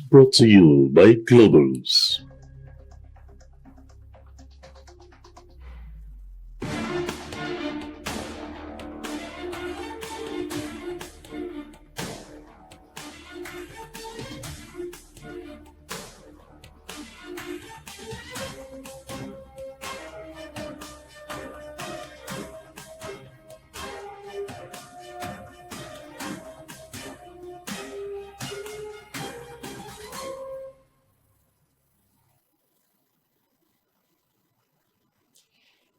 brought to you by Globals.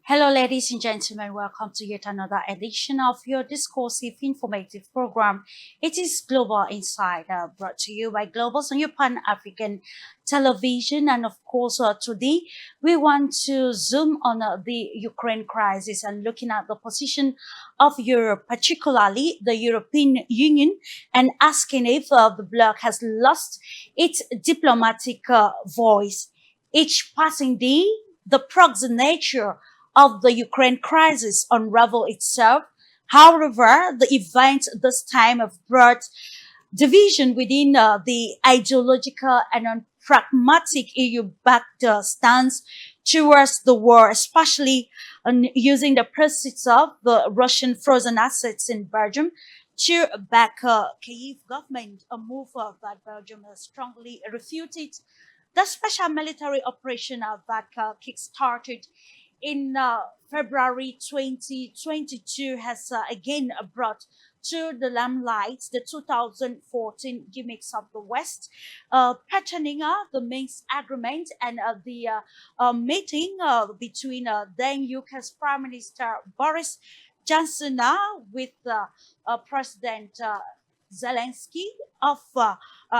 Hello, ladies and gentlemen. Welcome to yet another edition of your discursive, informative program. It is Global Insider, brought to you by Globals on your Pan-African television. And of course, today we want to zoom on the Ukraine crisis and looking at the position of Europe, particularly the European Union, and asking if the bloc has lost its diplomatic voice. Each passing day, the proxy nature of the Ukraine crisis unravel itself. However, the events this time have brought division within the ideological and pragmatic EU-backed stance towards the war, especially using the proceeds of the Russian frozen assets in Belgium to back Kyiv government, a move that Belgium has strongly refuted. The special military operation that kick-started in February 2022 has again brought to the limelight the 2014 gimmicks of the West, patterning the Minsk agreement and the meeting between then UK's Prime Minister Boris Johnson with President Zelensky of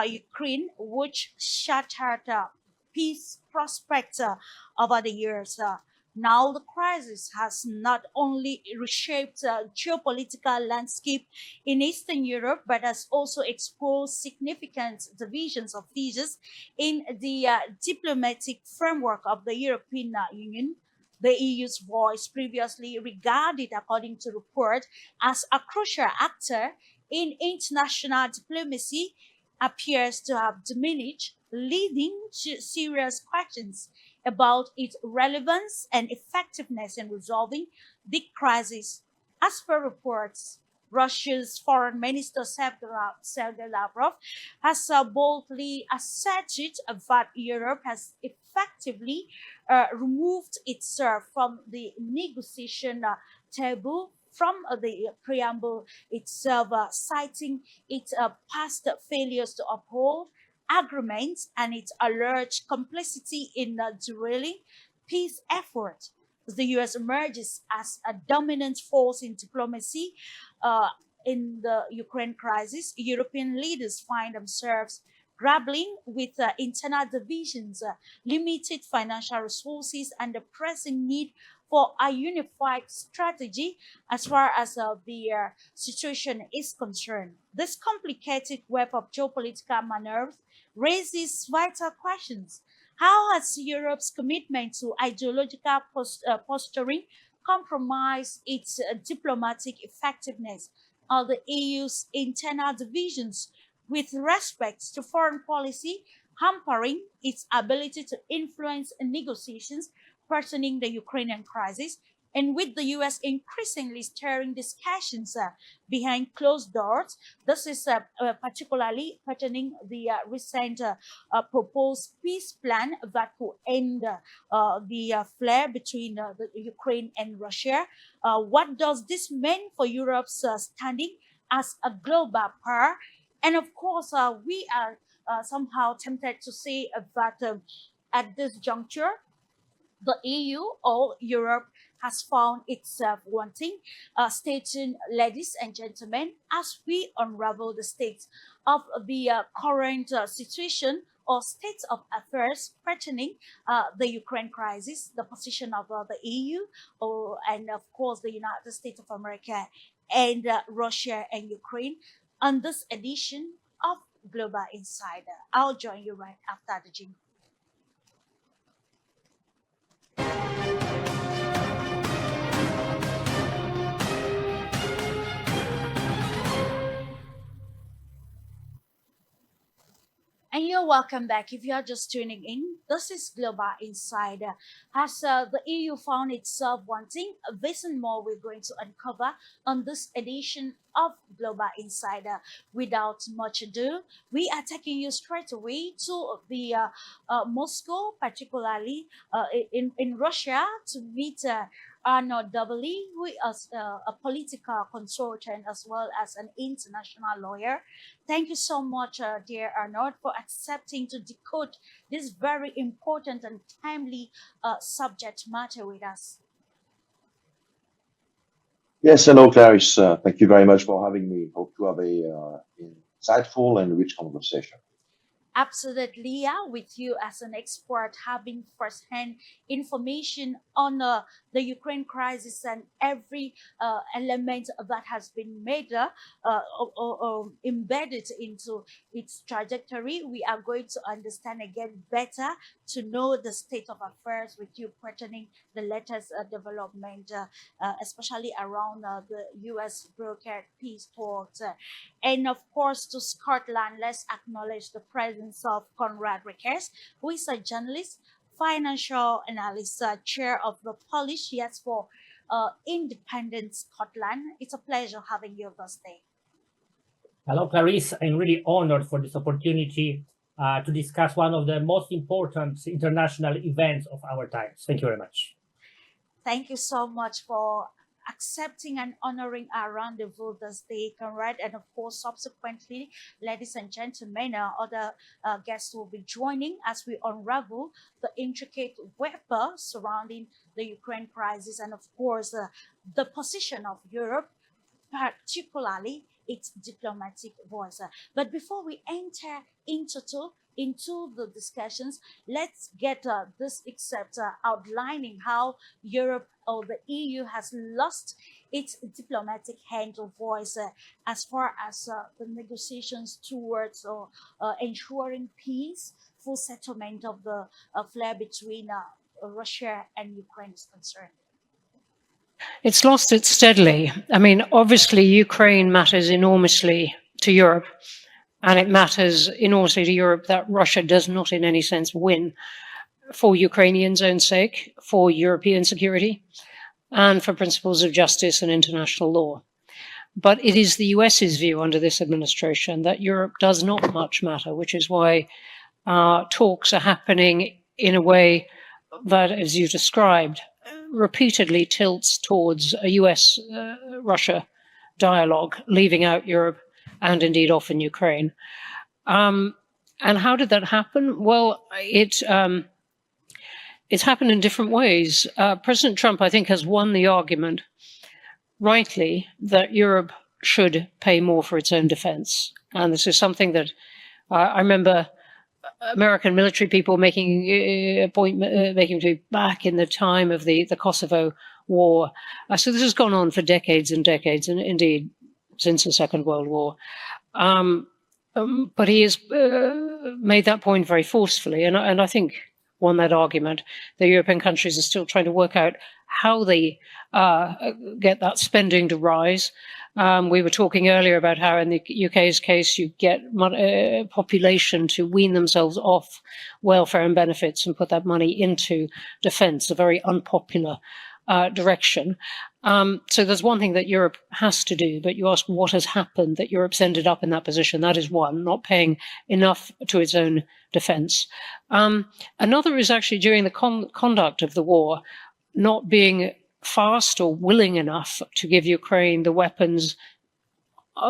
Ukraine, which shattered peace prospects over the years. Now the crisis has not only reshaped the geopolitical landscape in Eastern Europe, but has also exposed significant divisions of features in the diplomatic framework of the European Union. The EU's voice, previously regarded, according to report, as a crucial actor in international diplomacy, appears to have diminished, leading to serious questions about its relevance and effectiveness in resolving the crisis. As per reports, Russia's Foreign Minister Sergei Lavrov has boldly asserted that Europe has effectively removed itself from the negotiation table from the preamble itself, citing its past failures to uphold agreements and its alleged complicity in derailing peace efforts. The US emerges as a dominant force in diplomacy in the Ukraine crisis. European leaders find themselves grappling with internal divisions, limited financial resources, and the pressing need for a unified strategy as far as the situation is concerned. This complicated web of geopolitical maneuvers raises vital questions. How has Europe's commitment to ideological posturing compromised its diplomatic effectiveness? Are the EU's internal divisions with respect to foreign policy hampering its ability to influence negotiations pertaining the Ukrainian crisis? And with the US increasingly stirring discussions behind closed doors, this is particularly pertaining the recent proposed peace plan that could end the flare between the Ukraine and Russia. What does this mean for Europe's standing as a global power? And of course, we are somehow tempted to say that at this juncture, the EU or Europe has found itself wanting. Stating, ladies and gentlemen, as we unravel the state of the current situation or state of affairs pertaining the Ukraine crisis, the position of the EU, and of course the United States of America and Russia and Ukraine, on this edition of Global Insider. I'll join you right after the jingle. And you're welcome back. If you're just tuning in, this is Global Insider. Has the EU found itself wanting this and more, we're going to uncover on this edition of Global Insider. Without much ado, we are taking you straight away to the Moscow, particularly in Russia, to meet Arnold Doubly, who is a political consultant as well as an international lawyer. Thank you so much, dear Arnold, for accepting to decode this very important and timely subject matter with us. Yes, hello, Clarice. Thank you very much for having me. Hope to have a insightful and rich conversation. Absolutely, yeah, with you as an expert, having firsthand information on the Ukraine crisis and every element that has been made embedded into its trajectory. We are going to understand again better to know the state of affairs with you pertaining the latest development, especially around the U.S. brokered peace talks. And of course, to Scotland, let's acknowledge the presence of Conrad Rickers, who is a journalist, financial analyst, chair of the Polish Yes for Independent Scotland. It's a pleasure having you this day. Hello, Clarice. I'm really honored for this opportunity to discuss one of the most important international events of our times. Thank you very much. Thank you so much for accepting and honoring our rendezvous this day, Conrad. And of course, subsequently, ladies and gentlemen, other guests will be joining as we unravel the intricate web surrounding the Ukraine crisis and, of course, the position of Europe, particularly its diplomatic voice. But before we enter into the discussions, let's get this except outlining how Europe or the EU has lost its diplomatic hand or voice as far as the negotiations towards ensuring peace, full settlement of the flare between Russia and Ukraine is concerned. It's lost it steadily. I mean, obviously, Ukraine matters enormously to Europe, and it matters enormously to Europe that Russia does not in any sense win for Ukrainians' own sake, for European security, and for principles of justice and international law. But it is the US's view under this administration that Europe does not much matter, which is why talks are happening in a way that, as you described, repeatedly tilts towards a US-Russia dialogue, leaving out Europe and indeed often Ukraine. And how did that happen? Well, it's happened in different ways. President Trump, I think, has won the argument, rightly, that Europe should pay more for its own defense. And this is something that I remember American military people making to back in the time of the Kosovo War. So this has gone on for decades and decades, and indeed since the Second World War. But he has made that point very forcefully, and I think won that argument. The European countries are still trying to work out how they get that spending to rise. We were talking earlier about how in the UK's case you get population to wean themselves off welfare and benefits and put that money into defence, a very unpopular direction. So there's one thing that Europe has to do, but you ask what has happened that Europe's ended up in that position. That is one, not paying enough to its own defence. Another is actually during the conduct of the war, not being fast or willing enough to give Ukraine the weapons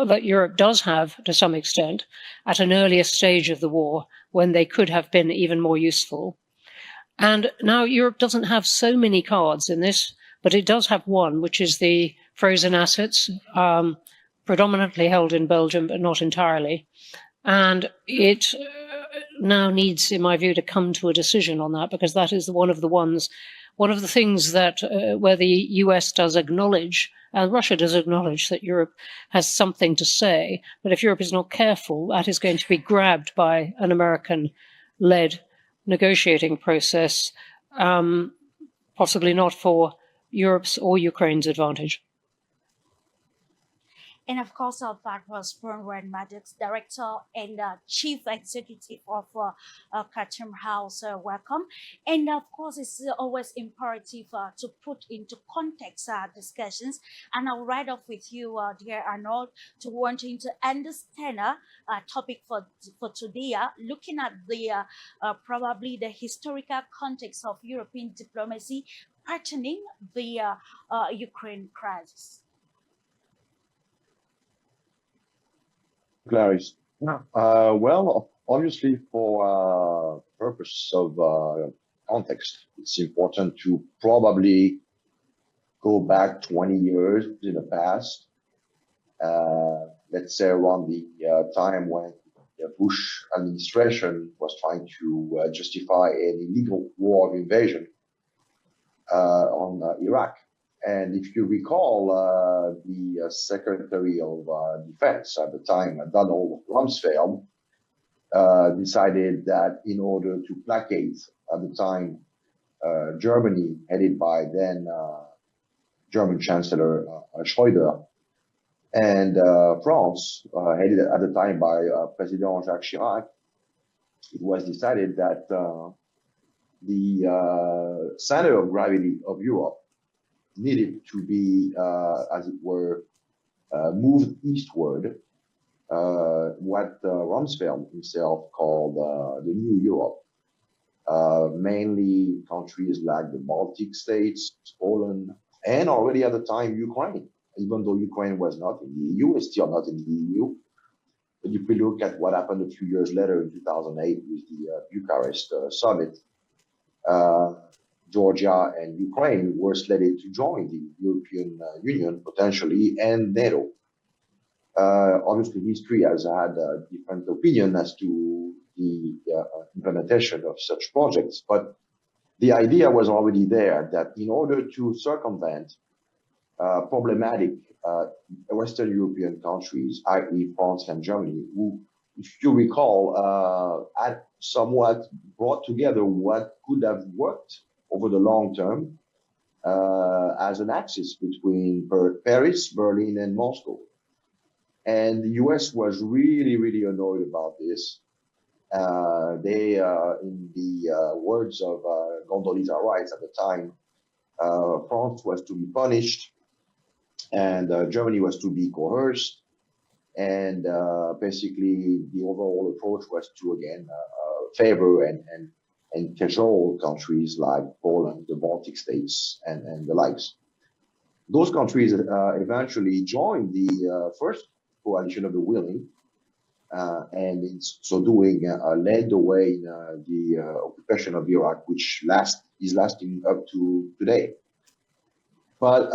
that Europe does have to some extent at an earlier stage of the war when they could have been even more useful. And now Europe doesn't have so many cards in this, but it does have one, which is the frozen assets, predominantly held in Belgium, but not entirely. And it now needs, in my view, to come to a decision on that, because that is one of the things that where the US does acknowledge, and Russia does acknowledge, that Europe has something to say. But if Europe is not careful, that is going to be grabbed by an American-led negotiating process, possibly not for Europe's or Ukraine's advantage. And of course, that was Bernard Maddox, Director and Chief Executive of Chatham House. Welcome. And of course, it's always imperative to put into context discussions. And I'll write off with you, dear Arnold, to wanting to understand topic for today, looking at the probably the historical context of European diplomacy pertaining the Ukraine crisis. Clarice. Well, obviously, for purpose of context, it's important to probably go back 20 years in the past. Let's say around the time when the Bush administration was trying to justify an illegal war of invasion on Iraq. And if you recall, the Secretary of Defense at the time, Donald Rumsfeld, decided that in order to placate at the time Germany, headed by then German Chancellor Schröder, and France, headed at the time by President Jacques Chirac, it was decided that the center of gravity of Europe needed to be, as it were, moved eastward, what Rumsfeld himself called the New Europe. Mainly countries like the Baltic states, Poland, and already at the time Ukraine. Even though Ukraine was not in the EU, it's still not in the EU. But if we look at what happened a few years later in 2008 with the Bucharest summit, Georgia and Ukraine were slated to join the European Union potentially and NATO. Obviously, history has had a different opinion as to the implementation of such projects, but the idea was already there that in order to circumvent problematic Western European countries, i.e. France and Germany, who, if you recall, had somewhat brought together what could have worked over the long term as an axis between Paris, Berlin, and Moscow. And the US was really, really annoyed about this. They, in the words of Condoleezza Rice at the time, France was to be punished and Germany was to be coerced. And basically, the overall approach was to, again, favor and cajole countries like Poland, the Baltic states, and the likes. Those countries eventually joined the first coalition of the willing, and in so doing led the way in the occupation of Iraq, which is lasting up to today. But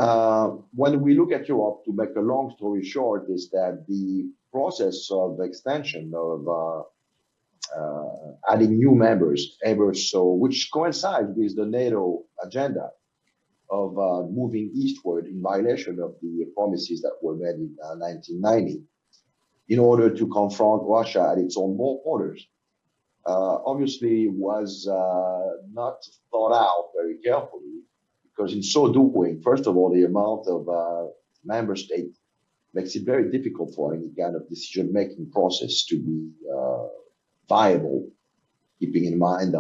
when we look at Europe, to make a long story short, is that the process of extension of adding new members ever so, which coincides with the NATO agenda of moving eastward in violation of the promises that were made in 1990 in order to confront Russia at its own borders. Obviously was not thought out very carefully, because in so doing, first of all, the amount of member states makes it very difficult for any kind of decision-making process to be viable, keeping in mind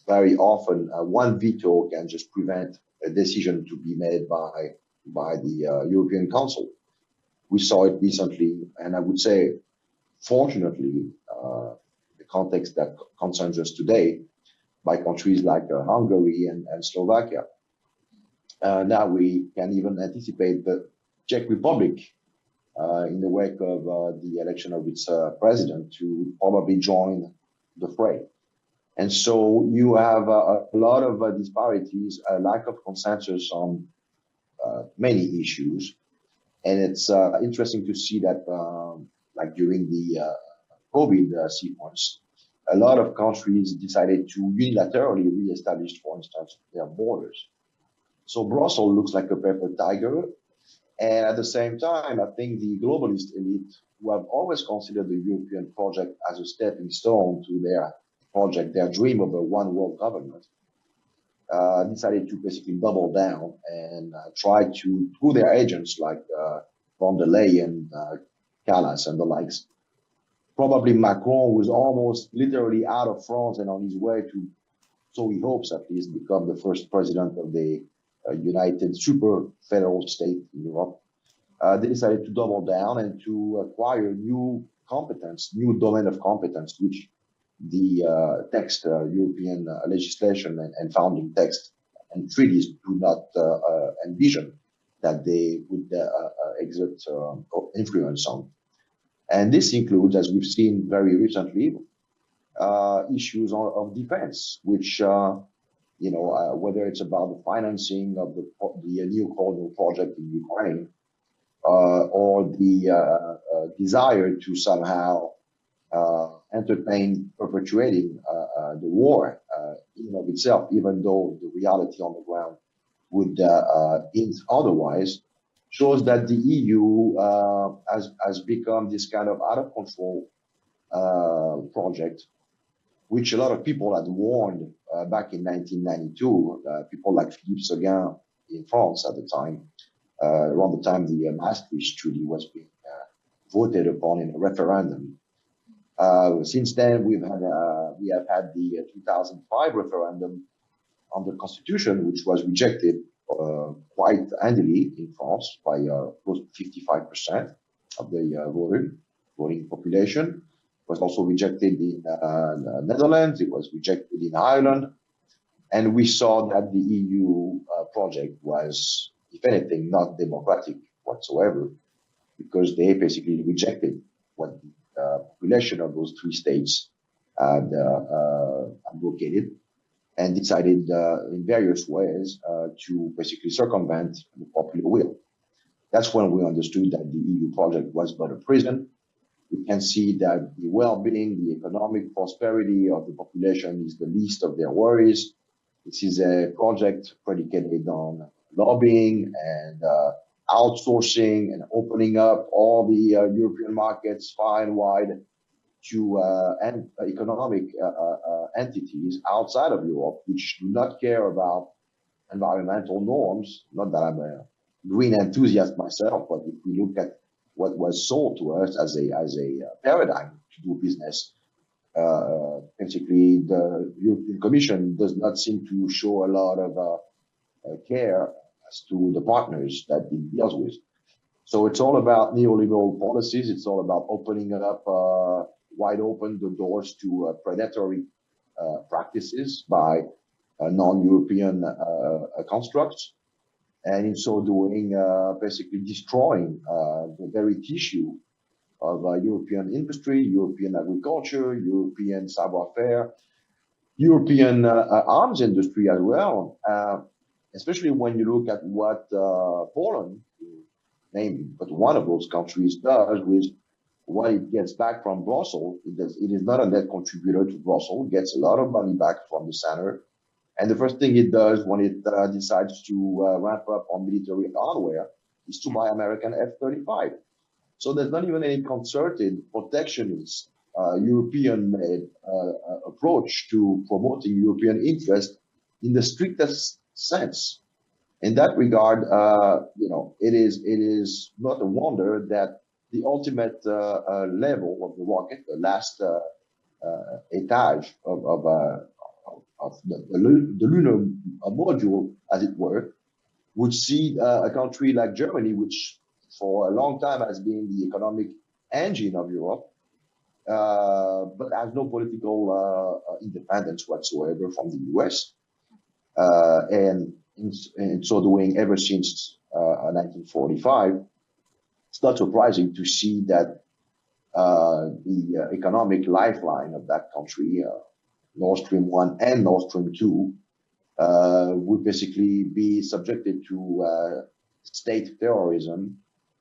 very often one veto can just prevent a decision to be made by the European Council. We saw it recently, and I would say, fortunately, the context that concerns us today, by countries like Hungary and Slovakia. Now we can even anticipate the Czech Republic, in the wake of the election of its president, to probably join the fray. And so you have a lot of disparities, a lack of consensus on many issues. And it's interesting to see that, like during the COVID sequence, a lot of countries decided to unilaterally reestablish, for instance, their borders. So Brussels looks like a paper tiger. And at the same time, I think the globalist elite, who have always considered the European project as a stepping stone to their project, their dream of a one world government, decided to basically double down and try to, through their agents like von der Leyen, Callas, and the likes. Probably Macron was almost literally out of France and on his way to, so he hopes at least, become the first president of the united super federal state in Europe. They decided to double down and to acquire new competence, new domain of competence, which the text, European legislation and founding text and treaties do not envision that they would exert influence on. And this includes, as we've seen very recently, issues of defense, which, whether it's about the financing of the new colonial project in Ukraine, or the desire to somehow entertain perpetuating the war in and of itself, even though the reality on the ground would hint otherwise, shows that the EU has become this kind of out of control project, which a lot of people had warned back in 1992. People like Philippe Seguin in France at the time, around the time the Maastricht Treaty was being voted upon in a referendum. Since then, we have had the 2005 referendum on the Constitution, which was rejected quite handily in France by close to 55% of the voting population. It was also rejected in the Netherlands. It was rejected in Ireland. And we saw that the EU project was, if anything, not democratic whatsoever, because they basically rejected what the population of those three states had advocated, and decided in various ways to basically circumvent the popular will. That's when we understood that the EU project was but a prison. We can see that the well-being, the economic prosperity of the population is the least of their worries. This is a project predicated on lobbying and outsourcing and opening up all the European markets far and wide to economic entities outside of Europe, which do not care about environmental norms. Not that I'm a green enthusiast myself, but if we look at what was sold to us as a paradigm to do business, basically the European Commission does not seem to show a lot of care as to the partners that it deals with. So it's all about neoliberal policies. It's all about opening up wide open the doors to predatory practices by non-European constructs, and in so doing, basically destroying the very tissue of European industry, European agriculture, European savoir-faire, European arms industry as well, especially when you look at what Poland, name but one of those countries, does with what it gets back from Brussels. It is not a net contributor to Brussels. It gets a lot of money back from the center. And the first thing it does when it decides to ramp up on military hardware is to buy American F-35. So there's not even any concerted protectionist European-made approach to promoting European interest in the strictest sense. In that regard, it is not a wonder that the ultimate level of the rocket, the last etage of the lunar module, as it were, would see a country like Germany, which for a long time has been the economic engine of Europe, but has no political independence whatsoever from the US. And in so doing, ever since 1945, it's not surprising to see that the economic lifeline of that country, Nord Stream 1 and Nord Stream 2, would basically be subjected to state terrorism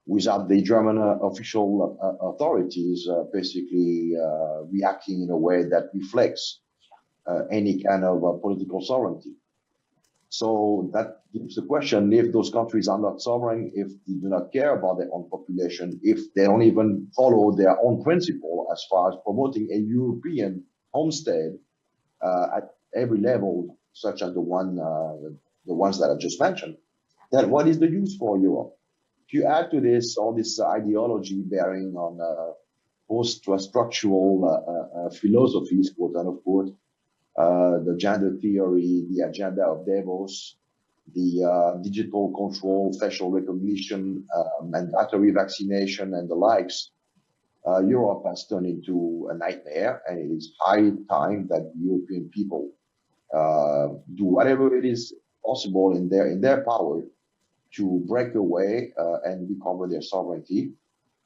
without the German official authorities basically reacting in a way that reflects any kind of political sovereignty. So that gives the question, if those countries are not sovereign, if they do not care about their own population, if they don't even follow their own principle as far as promoting a European homestead at every level, such as the ones that I just mentioned, then what is the use for Europe? If you add to this all this ideology bearing on post-structural philosophies, quote unquote, the gender theory, the agenda of Davos, the digital control, facial recognition, mandatory vaccination, and the likes, Europe has turned into a nightmare, and it is high time that the European people do whatever it is possible in their power to break away and recover their sovereignty.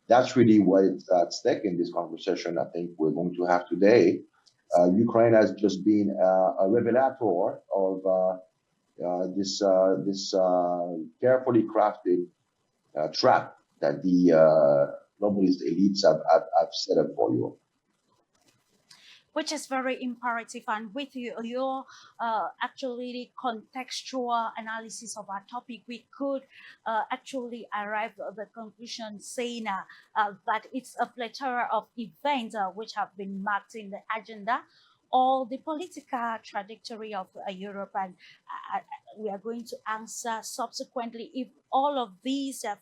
That's really what is at stake in this conversation I think we're going to have today. Ukraine has just been a revelator of this carefully crafted trap that the globalist elites have set up for Europe. Which is very imperative, and with your actually contextual analysis of our topic, we could actually arrive at the conclusion saying that it's a plethora of events which have been marked in the agenda or the political trajectory of Europe, and we are going to answer subsequently if all of these have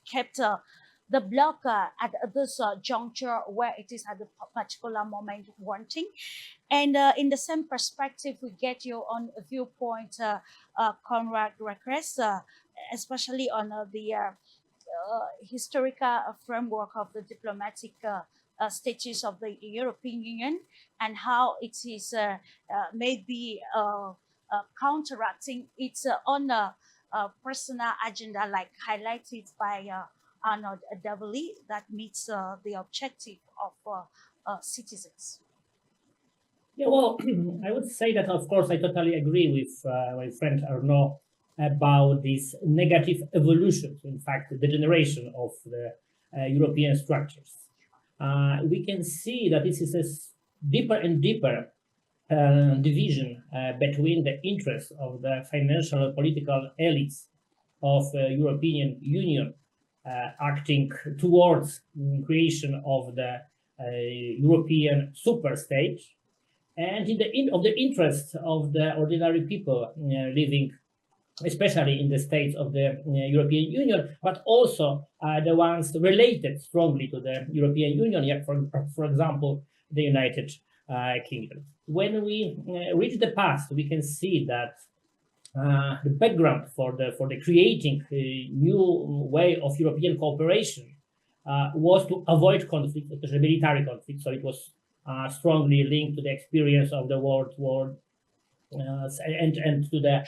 kept the bloc at this juncture where it is at the particular moment wanting. And in the same perspective, we get your own viewpoint, Conrad Request, especially on the historical framework of the diplomatic status of the European Union and how it is maybe counteracting its own personal agenda, like highlighted by Arnold Davoli, that meets the objective of citizens. Yeah, well, I would say that, of course, I totally agree with my friend Arnaud about this negative evolution, in fact, the degeneration of the European structures. We can see that this is a deeper and deeper division between the interests of the financial and political elites of the European Union acting towards creation of the European superstate, and of the interest of the ordinary people living, especially in the states of the European Union, but also the ones related strongly to the European Union, yeah, for example, the United Kingdom. When we reach the past, we can see that the background for the creating a new way of European cooperation was to avoid conflict, especially military conflict. So it was strongly linked to the experience of the World War and to the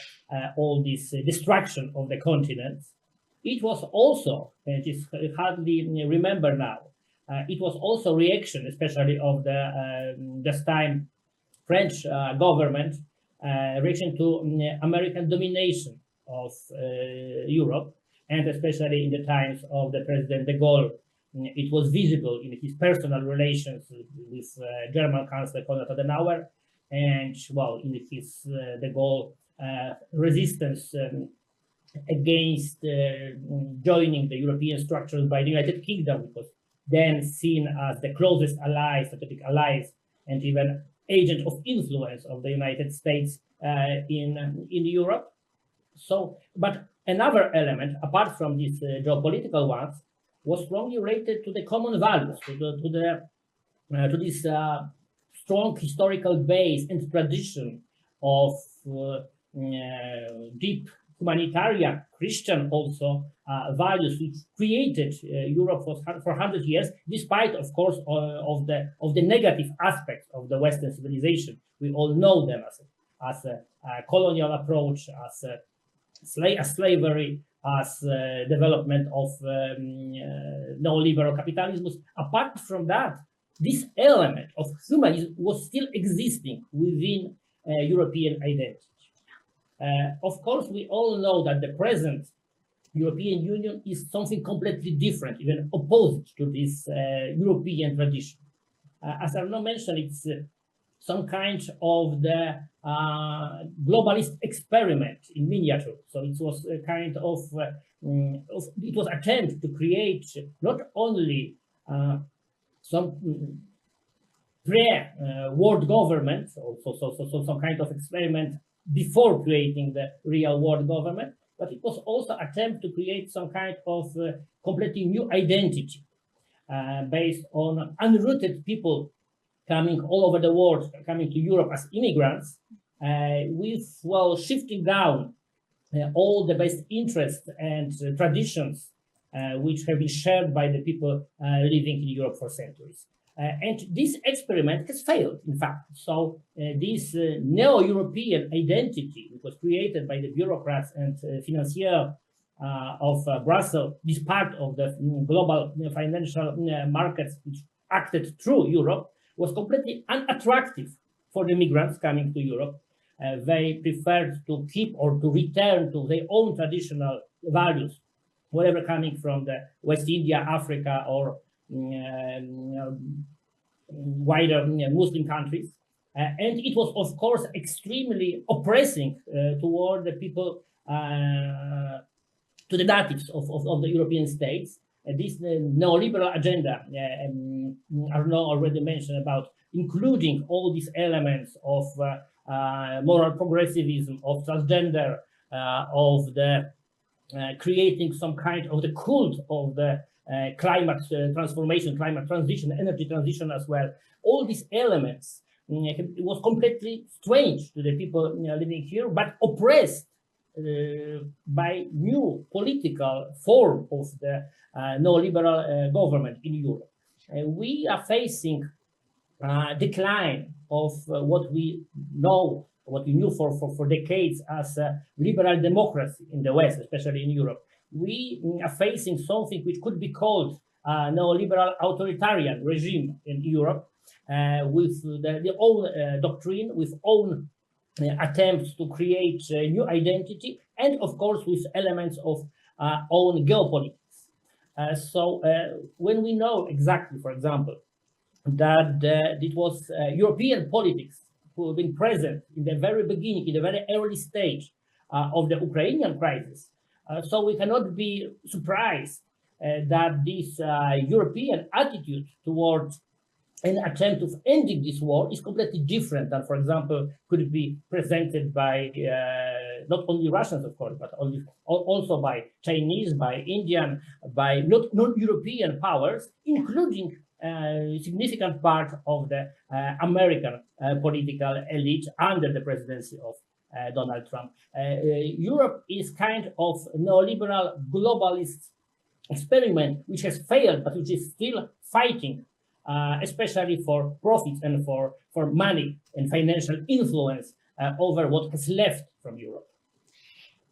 all this destruction of the continent. It was also, and it is hardly remember now, it was also reaction, especially of the this time French government, reaction to American domination of Europe, and especially in the times of the President de Gaulle. It was visible in his personal relations with German Chancellor Konrad Adenauer, and well, in his de Gaulle resistance against joining the European structures by the United Kingdom, which was then seen as the closest allies, strategic allies, and even agent of influence of the United States in Europe. So, but another element, apart from these geopolitical ones, was strongly related to the common values, to this strong historical base and tradition of deep humanitarian, Christian also values, which created Europe for 100 years, despite, of course, of the negative aspects of the Western civilization. We all know them as a colonial approach, as slavery, as development of neoliberal capitalism. Apart from that, this element of humanism was still existing within European identity. Of course, we all know that the present European Union is something completely different, even opposite to this European tradition. As Arnaud mentioned, it's some kind of the globalist experiment in miniature. So it was a kind of it was attempt to create not only some world government, so some kind of experiment before creating the real world government, but it was also an attempt to create some kind of completely new identity based on unrooted people coming all over the world, coming to Europe as immigrants, with, well, shifting down all the best interests and traditions which have been shared by the people living in Europe for centuries. And this experiment has failed, in fact. So this neo-European identity, which was created by the bureaucrats and financiers of Brussels, this part of the global financial markets which acted through Europe, was completely unattractive for the migrants coming to Europe. They preferred to keep or to return to their own traditional values, whatever coming from the West India, Africa, or wider Muslim countries. And it was, of course, extremely oppressing toward the people, to the natives of the European states. This neoliberal agenda, Arnaud already mentioned about including all these elements of moral progressivism, of transgender, of the creating some kind of the cult of the climate transformation, climate transition, energy transition as well. All these elements, it was completely strange to the people living here, but oppressed by new political form of the neoliberal government in Europe. We are facing decline of what we know, what we knew for decades as liberal democracy in the West, especially in Europe. We are facing something which could be called neoliberal authoritarian regime in Europe, with their own doctrine, with own attempts to create a new identity, and of course with elements of own geopolitics. So when we know exactly, for example, that it was European politics who have been present in the very beginning, in the very early stage of the Ukrainian crisis, so we cannot be surprised that this European attitude towards an attempt of ending this war is completely different than, for example, could be presented by not only Russians, of course, but also by Chinese, by Indian, by non-European powers, including a significant part of the American political elite under the presidency of Donald Trump. Europe is kind of neoliberal globalist experiment which has failed, but which is still fighting, especially for profits and for money and financial influence over what has left from Europe.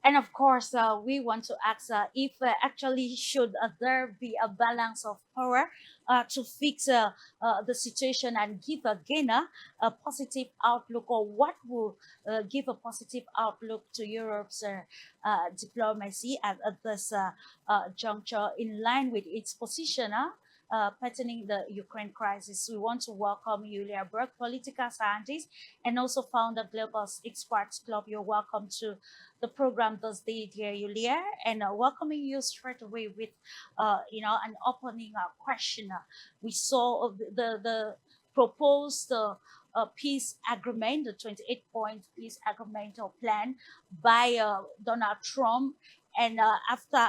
And of course, we want to ask if actually should there be a balance of power to fix the situation and give again a positive outlook, or what will give a positive outlook to Europe's diplomacy at this juncture in line with its position pertaining the Ukraine crisis. We want to welcome Yulia Berg, political scientist and also founder Global Experts Club. You're welcome to the program this day, dear Yulia, and welcoming you straight away with, an opening question. We saw the proposed peace agreement, the 28-point peace agreement or plan by Donald Trump. And after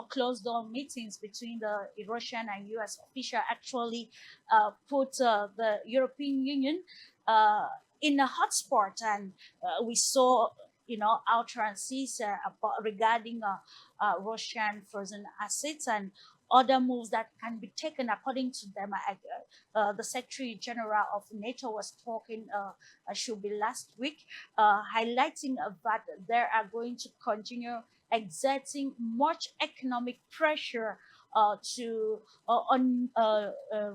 closed door meetings between the Russian and U.S. official, actually put the European Union in a hotspot, and we saw utterances regarding Russian frozen assets and other moves that can be taken according to them. The Secretary General of NATO was talking, should be last week, highlighting that they are going to continue exerting much economic pressure on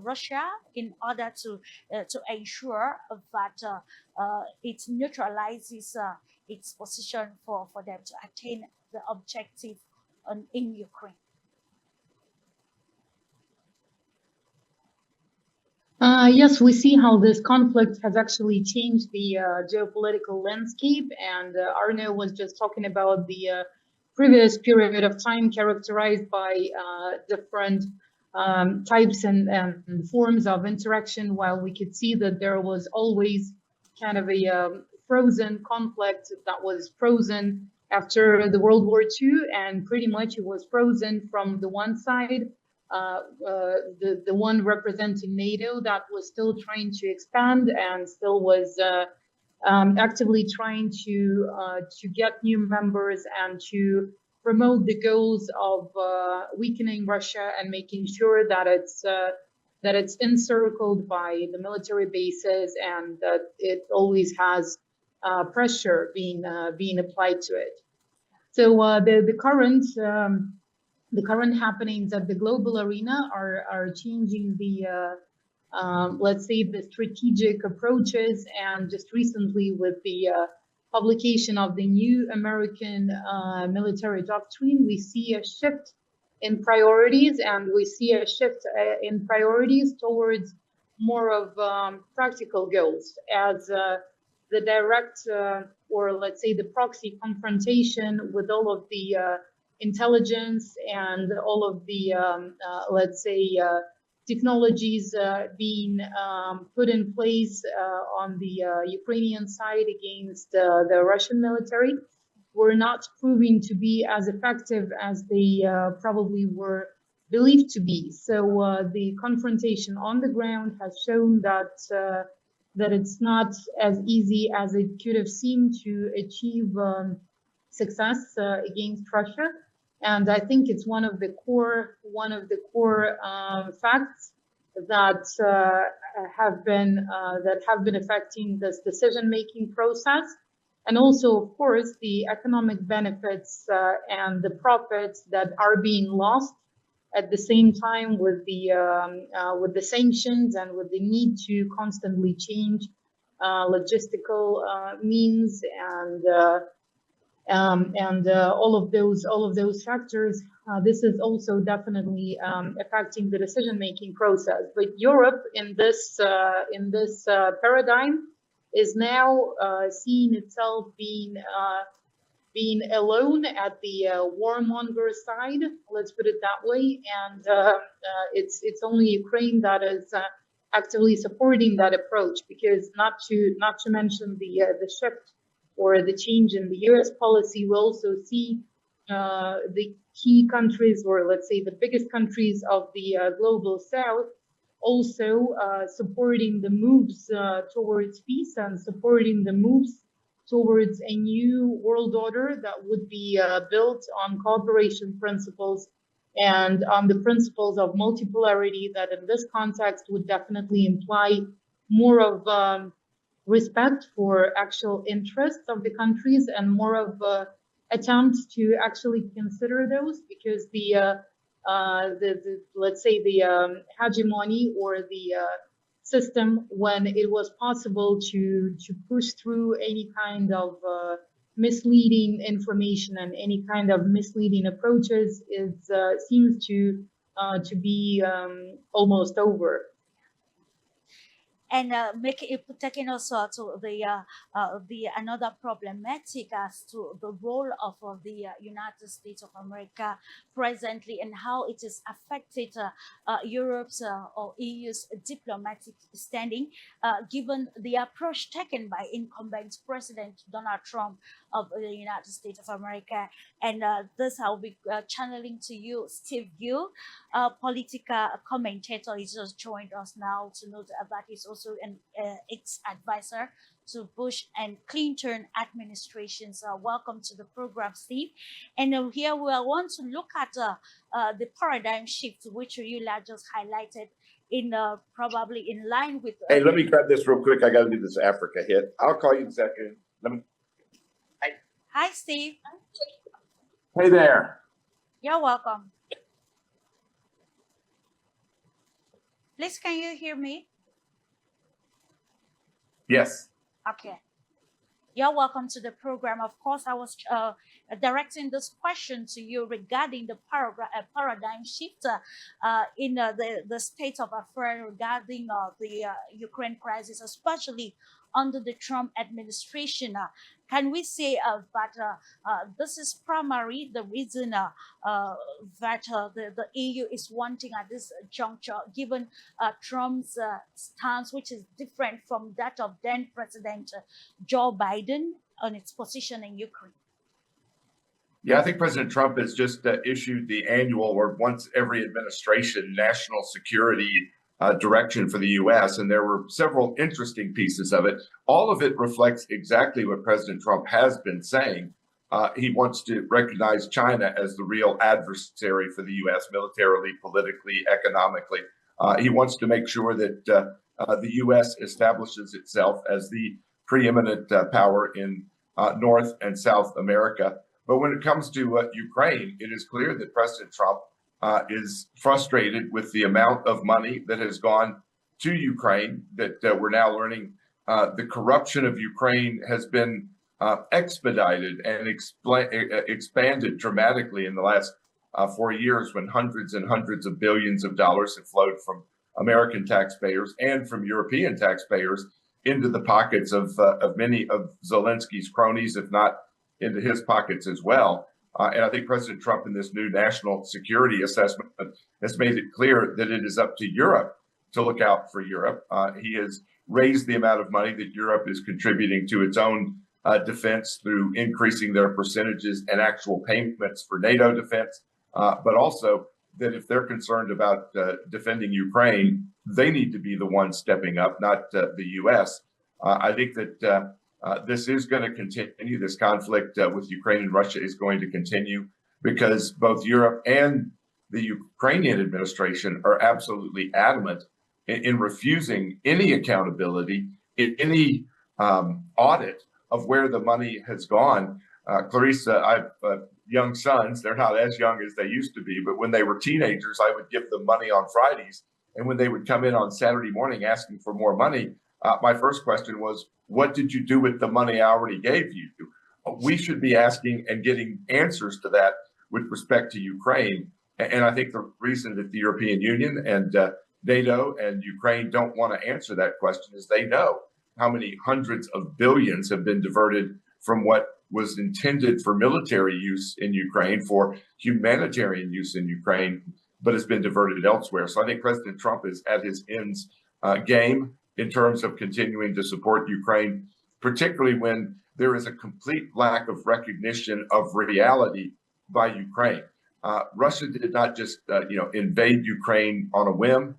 Russia in order to ensure that it neutralizes its position for them to attain the objective in Ukraine. Yes, we see how this conflict has actually changed the geopolitical landscape, and Arno was just talking about the previous period of time characterized by different types and forms of interaction, while we could see that there was always kind of a frozen conflict that was frozen after the World War II, and pretty much it was frozen from the one side, the one representing NATO that was still trying to expand and still was actively trying to get new members and to promote the goals of weakening Russia and making sure that it's encircled by the military bases and that it always has pressure being applied to it. So the current happenings at the global arena are changing the let's say the strategic approaches, and just recently with the publication of the new American military doctrine, we see a shift in priorities, and we see a shift in priorities towards more of practical goals as the direct or let's say the proxy confrontation with all of the intelligence and all of the let's say technologies being put in place on the Ukrainian side against the Russian military were not proving to be as effective as they probably were believed to be. So the confrontation on the ground has shown that it's not as easy as it could have seemed to achieve success against Russia. And I think it's one of the core facts that have been affecting this decision-making process, and also, of course, the economic benefits and the profits that are being lost at the same time with the sanctions and with the need to constantly change logistical means and all of those factors. This is also definitely affecting the decision-making process. But Europe in this paradigm is now seeing itself being alone at the warmonger side. Let's put it that way. And it's only Ukraine that is actively supporting that approach, because not to mention the shift or the change in the US policy, we also see the key countries, or let's say the biggest countries of the global south, also supporting the moves towards peace and supporting the moves towards a new world order that would be built on cooperation principles and on the principles of multipolarity that in this context would definitely imply more of respect for actual interests of the countries and more of attempts to actually consider those, because the let's say the hegemony or the system, when it was possible to push through any kind of misleading information and any kind of misleading approaches, is seems to be almost over. And taking also to the another problematic as to the role of the United States of America presently, and how it is affected Europe's or EU's diplomatic standing, given the approach taken by incumbent President Donald Trump of the United States of America. And this I'll be channeling to you, Steve Gill, political commentator. He just joined us now to note that he's also an ex-advisor to Bush and Clinton administrations. Welcome to the program, Steve. And here we want to look at the paradigm shift, which you just highlighted, in probably in line with. Hey, let me cut this real quick. I got to do this Africa hit. I'll call you in a second. Let me. Hi, Steve. Hey there. You're welcome. Please, can you hear me? Yes. Okay. You're welcome to the program. Of course, I was directing this question to you regarding the paradigm shift in the state of affairs regarding the Ukraine crisis, especially under the Trump administration. Can we say that this is primarily the reason that the EU is wanting at this juncture, given Trump's stance, which is different from that of then President Joe Biden on its position in Ukraine? Yeah, I think President Trump has just issued the annual or once every administration national security direction for the U.S., and there were several interesting pieces of it. All of it reflects exactly what President Trump has been saying. He wants to recognize China as the real adversary for the U.S. militarily, politically, economically. He wants to make sure that the U.S. establishes itself as the preeminent power in North and South America. But when it comes to Ukraine, it is clear that President Trump is frustrated with the amount of money that has gone to Ukraine, that we're now learning the corruption of Ukraine has been expedited and expanded dramatically in the last 4 years, when hundreds and hundreds of billions of dollars have flowed from American taxpayers and from European taxpayers into the pockets of many of Zelensky's cronies, if not into his pockets as well. And I think President Trump, in this new national security assessment, has made it clear that it is up to Europe to look out for Europe. He has raised the amount of money that Europe is contributing to its own defense through increasing their percentages and actual payments for NATO defense, but also that if they're concerned about defending Ukraine, they need to be the ones stepping up, not the U.S. I think that this is going to continue. This conflict with Ukraine and Russia is going to continue because both Europe and the Ukrainian administration are absolutely adamant in refusing any accountability, any audit of where the money has gone. Clarissa, I've young sons. They're not as young as they used to be, but when they were teenagers, I would give them money on Fridays. And when they would come in on Saturday morning asking for more money, my first question was, what did you do with the money I already gave you? We should be asking and getting answers to that with respect to Ukraine. And I think the reason that the European Union and NATO and Ukraine don't want to answer that question is they know how many hundreds of billions have been diverted from what was intended for military use in Ukraine, for humanitarian use in Ukraine, but has been diverted elsewhere. So I think President Trump is at his ends game in terms of continuing to support Ukraine, particularly when there is a complete lack of recognition of reality by Ukraine. Russia did not just invade Ukraine on a whim.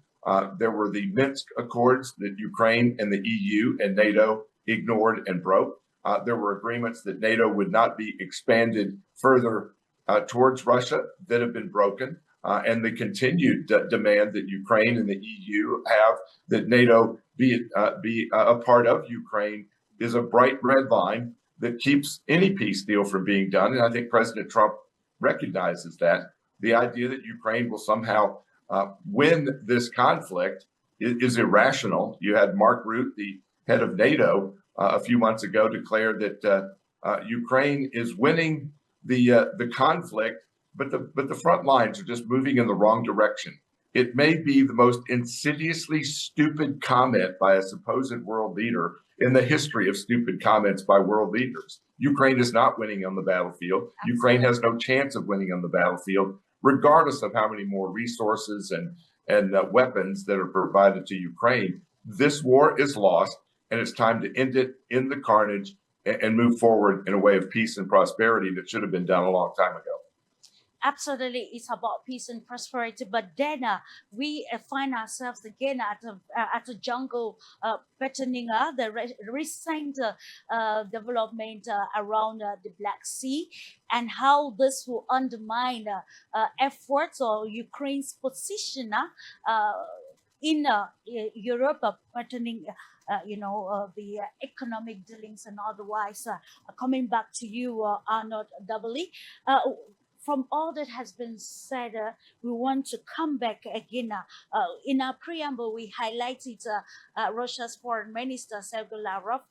There were the Minsk Accords that Ukraine and the EU and NATO ignored and broke. There were agreements that NATO would not be expanded further towards Russia that have been broken. And the continued demand that Ukraine and the EU have that NATO be a part of Ukraine is a bright red line that keeps any peace deal from being done. And I think President Trump recognizes that. The idea that Ukraine will somehow win this conflict is irrational. You had Mark Rutte, the head of NATO, a few months ago declare that Ukraine is winning the conflict, but the front lines are just moving in the wrong direction. It may be the most insidiously stupid comment by a supposed world leader in the history of stupid comments by world leaders. Ukraine is not winning on the battlefield. Absolutely. Ukraine has no chance of winning on the battlefield, regardless of how many more resources and weapons that are provided to Ukraine. This war is lost, and it's time to end it in the carnage and move forward in a way of peace and prosperity that should have been done a long time ago. Absolutely, it's about peace and prosperity. But then we find ourselves again at a jungle patterning. The recent development around the Black Sea, and how this will undermine efforts or Ukraine's position in Europe, patterning. The economic dealings and otherwise. Coming back to you, Arnold Doubly. From all that has been said, we want to come back again. In our preamble, we highlighted Russia's foreign minister, Sergei Lavrov,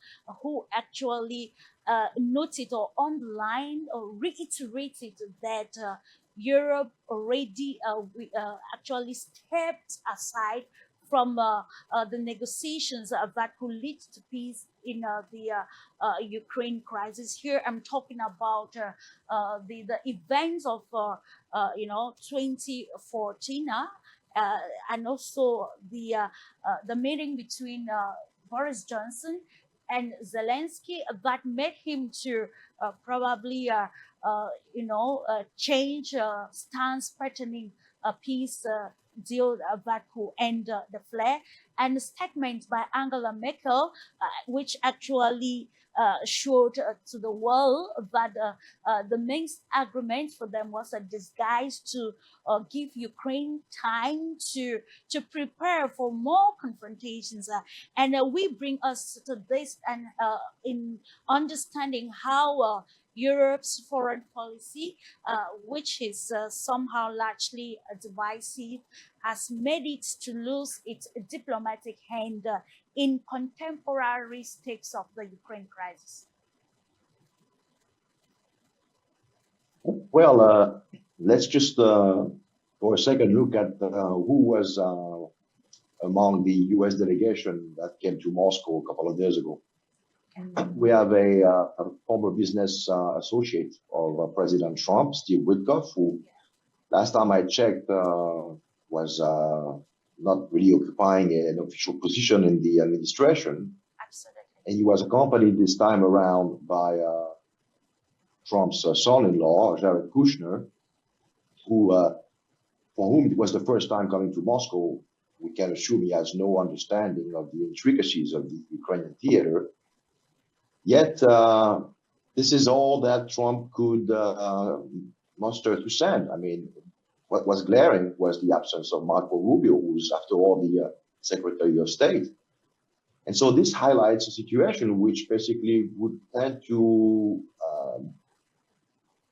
who actually noted or underlined or reiterated that Europe already actually stepped aside from the negotiations that could lead to peace in the Ukraine crisis. Here, I'm talking about the events of 2014, and also the meeting between Boris Johnson and Zelensky that made him to probably change stance, threatening a peace deal that could end the flare, and statements by Angela Merkel, which actually showed to the world that the Minsk agreement for them was a disguise to give Ukraine time to prepare for more confrontations. And we bring us to this and in understanding how Europe's foreign policy, which is somehow largely divisive, has made it to lose its diplomatic hand in contemporary stakes of the Ukraine crisis. Well, let's just for a second look at who was among the U.S. delegation that came to Moscow a couple of days ago. We have a former business associate of President Trump, Steve Witkoff, who last time I checked was not really occupying an official position in the administration. Absolutely. And he was accompanied this time around by Trump's son-in-law, Jared Kushner, who, for whom it was the first time coming to Moscow. We can assume he has no understanding of the intricacies of the Ukrainian theater. Yet, this is all that Trump could muster to send. I mean, what was glaring was the absence of Marco Rubio, who's, after all, the Secretary of State. And so this highlights a situation which basically would tend to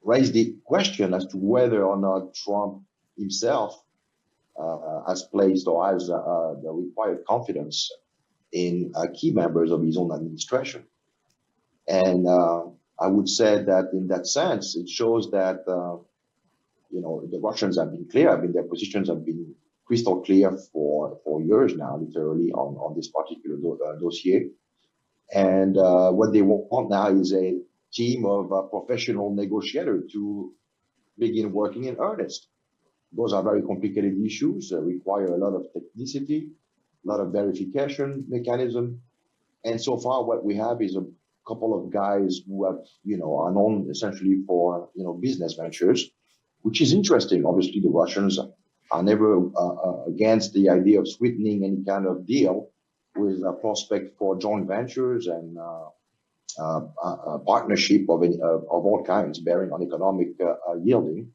raise the question as to whether or not Trump himself has placed or has the required confidence in key members of his own administration. And I would say that in that sense, it shows that, the Russians have been clear. I mean, their positions have been crystal clear for years now, literally, on this particular dossier. And what they want now is a team of professional negotiators to begin working in earnest. Those are very complicated issues that require a lot of technicity, a lot of verification mechanism. And so far, what we have is a couple of guys who have, are known essentially for, business ventures, which is interesting. Obviously, the Russians are never against the idea of sweetening any kind of deal with a prospect for joint ventures and a partnership of all kinds bearing on economic yielding.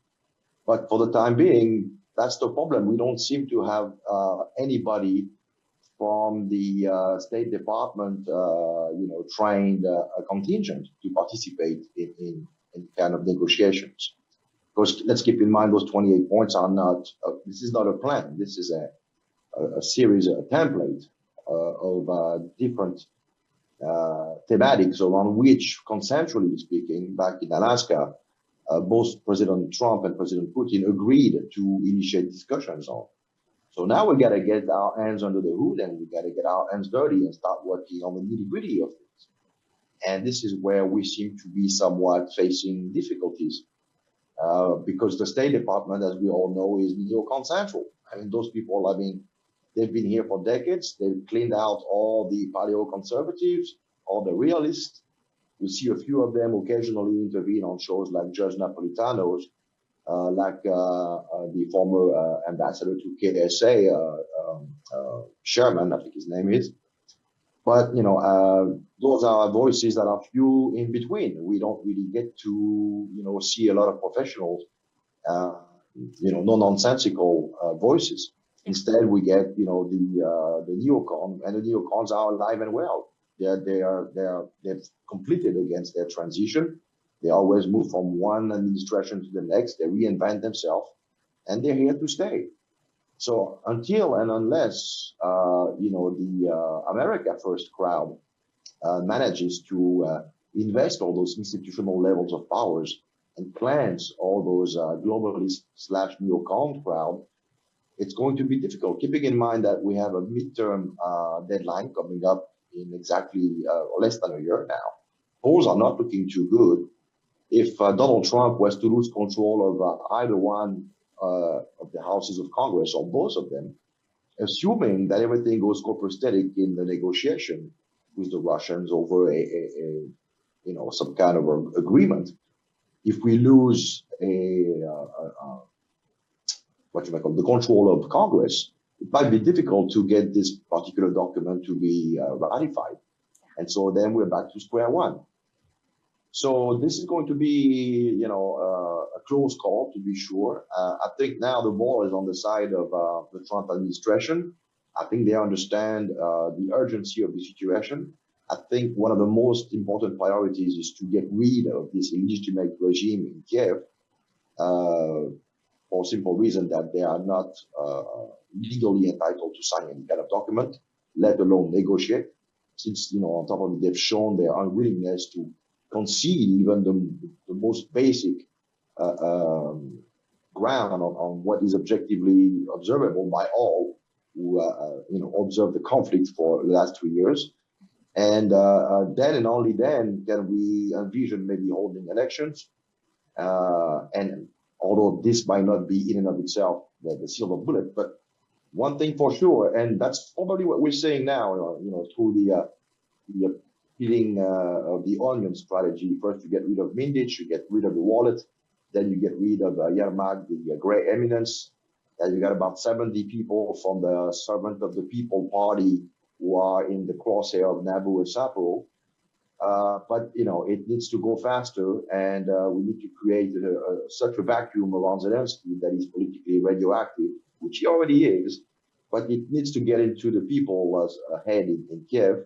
But for the time being, that's the problem. We don't seem to have anybody from the State Department, trained a contingent to participate in kind of negotiations. Because let's keep in mind those 28 points are not. This is not a plan. This is a series, a template of different thematics around which, consensually speaking, back in Alaska, both President Trump and President Putin agreed to initiate discussions on. So now we got to get our hands under the hood and we got to get our hands dirty and start working on the nitty-gritty of things. And this is where we seem to be somewhat facing difficulties because the State Department, as we all know, is neo-consensual. I mean, those people, they've been here for decades. They've cleaned out all the paleo-conservatives, all the realists. We see a few of them occasionally intervene on shows like Judge Napolitano's, like the former ambassador to KSA, Sherman, I think his name is. But, those are voices that are few in between. We don't really get to, see a lot of professionals, no-nonsensical voices. Instead, we get, the neocon, and the neocons are alive and well. They've completed against their transition. They always move from one administration to the next. They reinvent themselves, and they're here to stay. So until and unless the America First crowd manages to invest all those institutional levels of powers and cleanse all those globalist / neocon crowd, it's going to be difficult. Keeping in mind that we have a midterm deadline coming up in exactly less than a year now. Polls are not looking too good. If Donald Trump was to lose control of either one of the houses of Congress or both of them, assuming that everything goes copacetic in the negotiation, with the Russians over some kind of agreement. If we lose what you might call the control of Congress, it might be difficult to get this particular document to be ratified. And so then we're back to square one. So this is going to be, a close call, to be sure. I think now the ball is on the side of the Trump administration. I think they understand the urgency of the situation. I think one of the most important priorities is to get rid of this illegitimate regime in Kiev, for simple reason that they are not legally entitled to sign any kind of document, let alone negotiate. Since, on top of it, they've shown their unwillingness to concede even the most basic ground on what is objectively observable by all who observe the conflict for the last 2 years. And then and only then can we envision maybe holding elections. And although this might not be in and of itself the silver bullet, but one thing for sure, and that's probably what we're saying now, through the peeling of the onion strategy. First, you get rid of Mindich, you get rid of the wallet, then you get rid of Yermak, the gray eminence. And you got about 70 people from the Servant of the People party who are in the crosshair of Nabu and Sapporo. But it needs to go faster, and we need to create such a vacuum around Zelensky that is politically radioactive, which he already is, but it needs to get into the people's head in Kiev.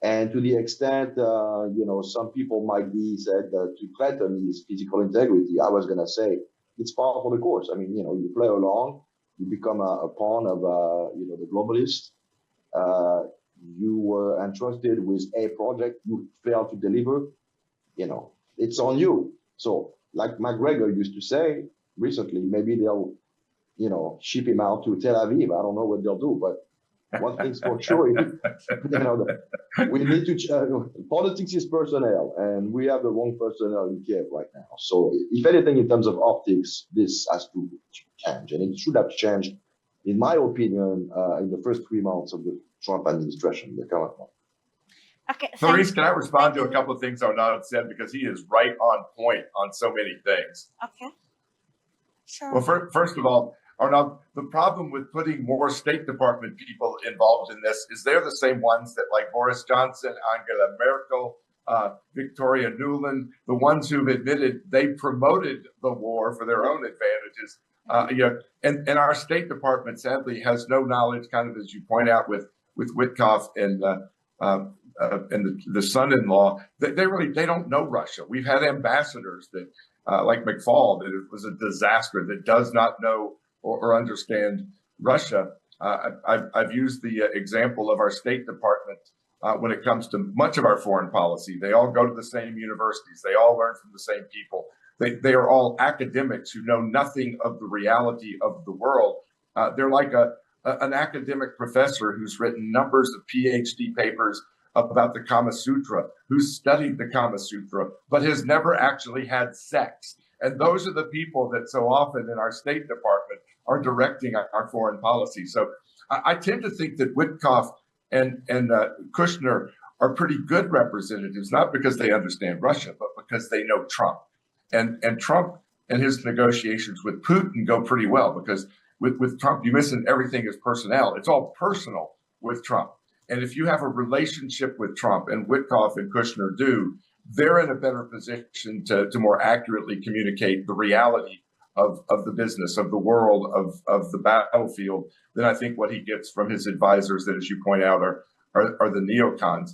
And to the extent, some people might be said to threaten his physical integrity, I was going to say it's par for the course. I mean, you play along, you become a pawn of, the globalists. You were entrusted with a project, you failed to deliver, it's on you. So like McGregor used to say recently, maybe they'll, ship him out to Tel Aviv. I don't know what they'll do, but one thing's for sure, we need to, politics is personnel, and we have the wrong personnel in Kiev right now. So if anything, in terms of optics, this has to change, and it should have changed, in my opinion, in the first 3 months of the Trump administration, the current one. Okay, Clarice, can I respond to a couple of things Arnaud said, because he is right on point on so many things. Okay. Sure. Well, first of all, Arnaud, the problem with putting more State Department people involved in this is they're the same ones that, like Boris Johnson, Angela Merkel, Victoria Nuland, the ones who've admitted they promoted the war for their own advantages. And our State Department, sadly, has no knowledge, kind of as you point out with Witkoff and the son-in-law. They don't know Russia. We've had ambassadors that, like McFaul, that it was a disaster, that does not know or understand Russia. I've used the example of our State Department when it comes to much of our foreign policy. They all go to the same universities. They all learn from the same people. They are all academics who know nothing of the reality of the world. They're like an academic professor who's written numbers of PhD papers about the Kama Sutra, who's studied the Kama Sutra, but has never actually had sex. And those are the people that so often in our State Department are directing our foreign policy. So I tend to think that Witkoff and Kushner are pretty good representatives, not because they understand Russia, but because they know Trump. And Trump and his negotiations with Putin go pretty well, because with Trump, you miss everything is personnel. It's all personal with Trump. And if you have a relationship with Trump, and Witkoff and Kushner do, they're in a better position to more accurately communicate the reality of the business, of the world, of the battlefield, than I think what he gets from his advisors that, as you point out, are the neocons.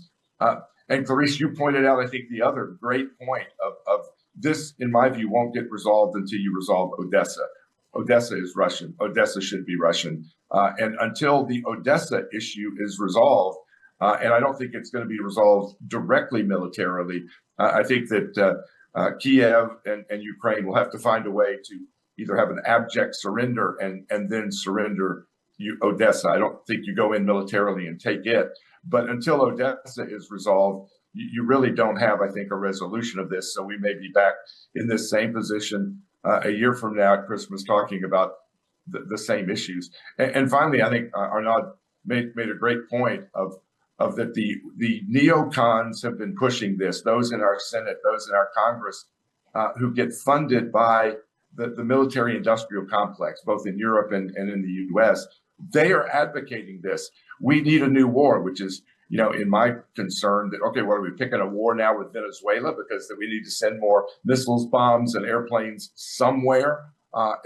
And Clarice, you pointed out, I think, the other great point of this, in my view, won't get resolved until you resolve Odessa. Odessa is Russian. Odessa should be Russian. And until the Odessa issue is resolved, and I don't think it's going to be resolved directly militarily, I think that Kiev and Ukraine will have to find a way to either have an abject surrender and then surrender Odessa. I don't think you go in militarily and take it. But until Odessa is resolved, you really don't have, I think, a resolution of this. So we may be back in this same position a year from now at Christmas talking about the same issues. And finally, I think Arnaud made a great point of of that the neocons have been pushing this, those in our Senate, those in our Congress, who get funded by the military industrial complex, both in Europe and in the US, they are advocating this. We need a new war, which is, in my concern that, okay, what are we picking a war now with Venezuela because we need to send more missiles, bombs, and airplanes somewhere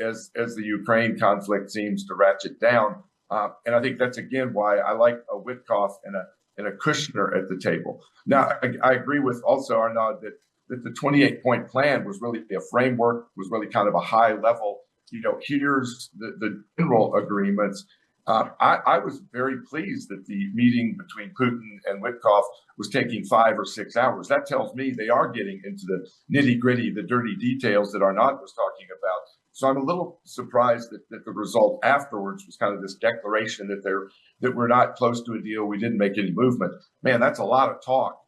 as the Ukraine conflict seems to ratchet down. And I think that's, again, why I like a Witkoff and a Kushner at the table. Now, I agree with also Arnaud that the 28-point plan was really a framework, was really kind of a high level, here's the general agreements. I was very pleased that the meeting between Putin and Witkoff was taking 5 or 6 hours. That tells me they are getting into the nitty gritty, the dirty details that Arnaud was talking about. So I'm a little surprised that the result afterwards was kind of this declaration that we're not close to a deal. We didn't make any movement. Man, that's a lot of talk.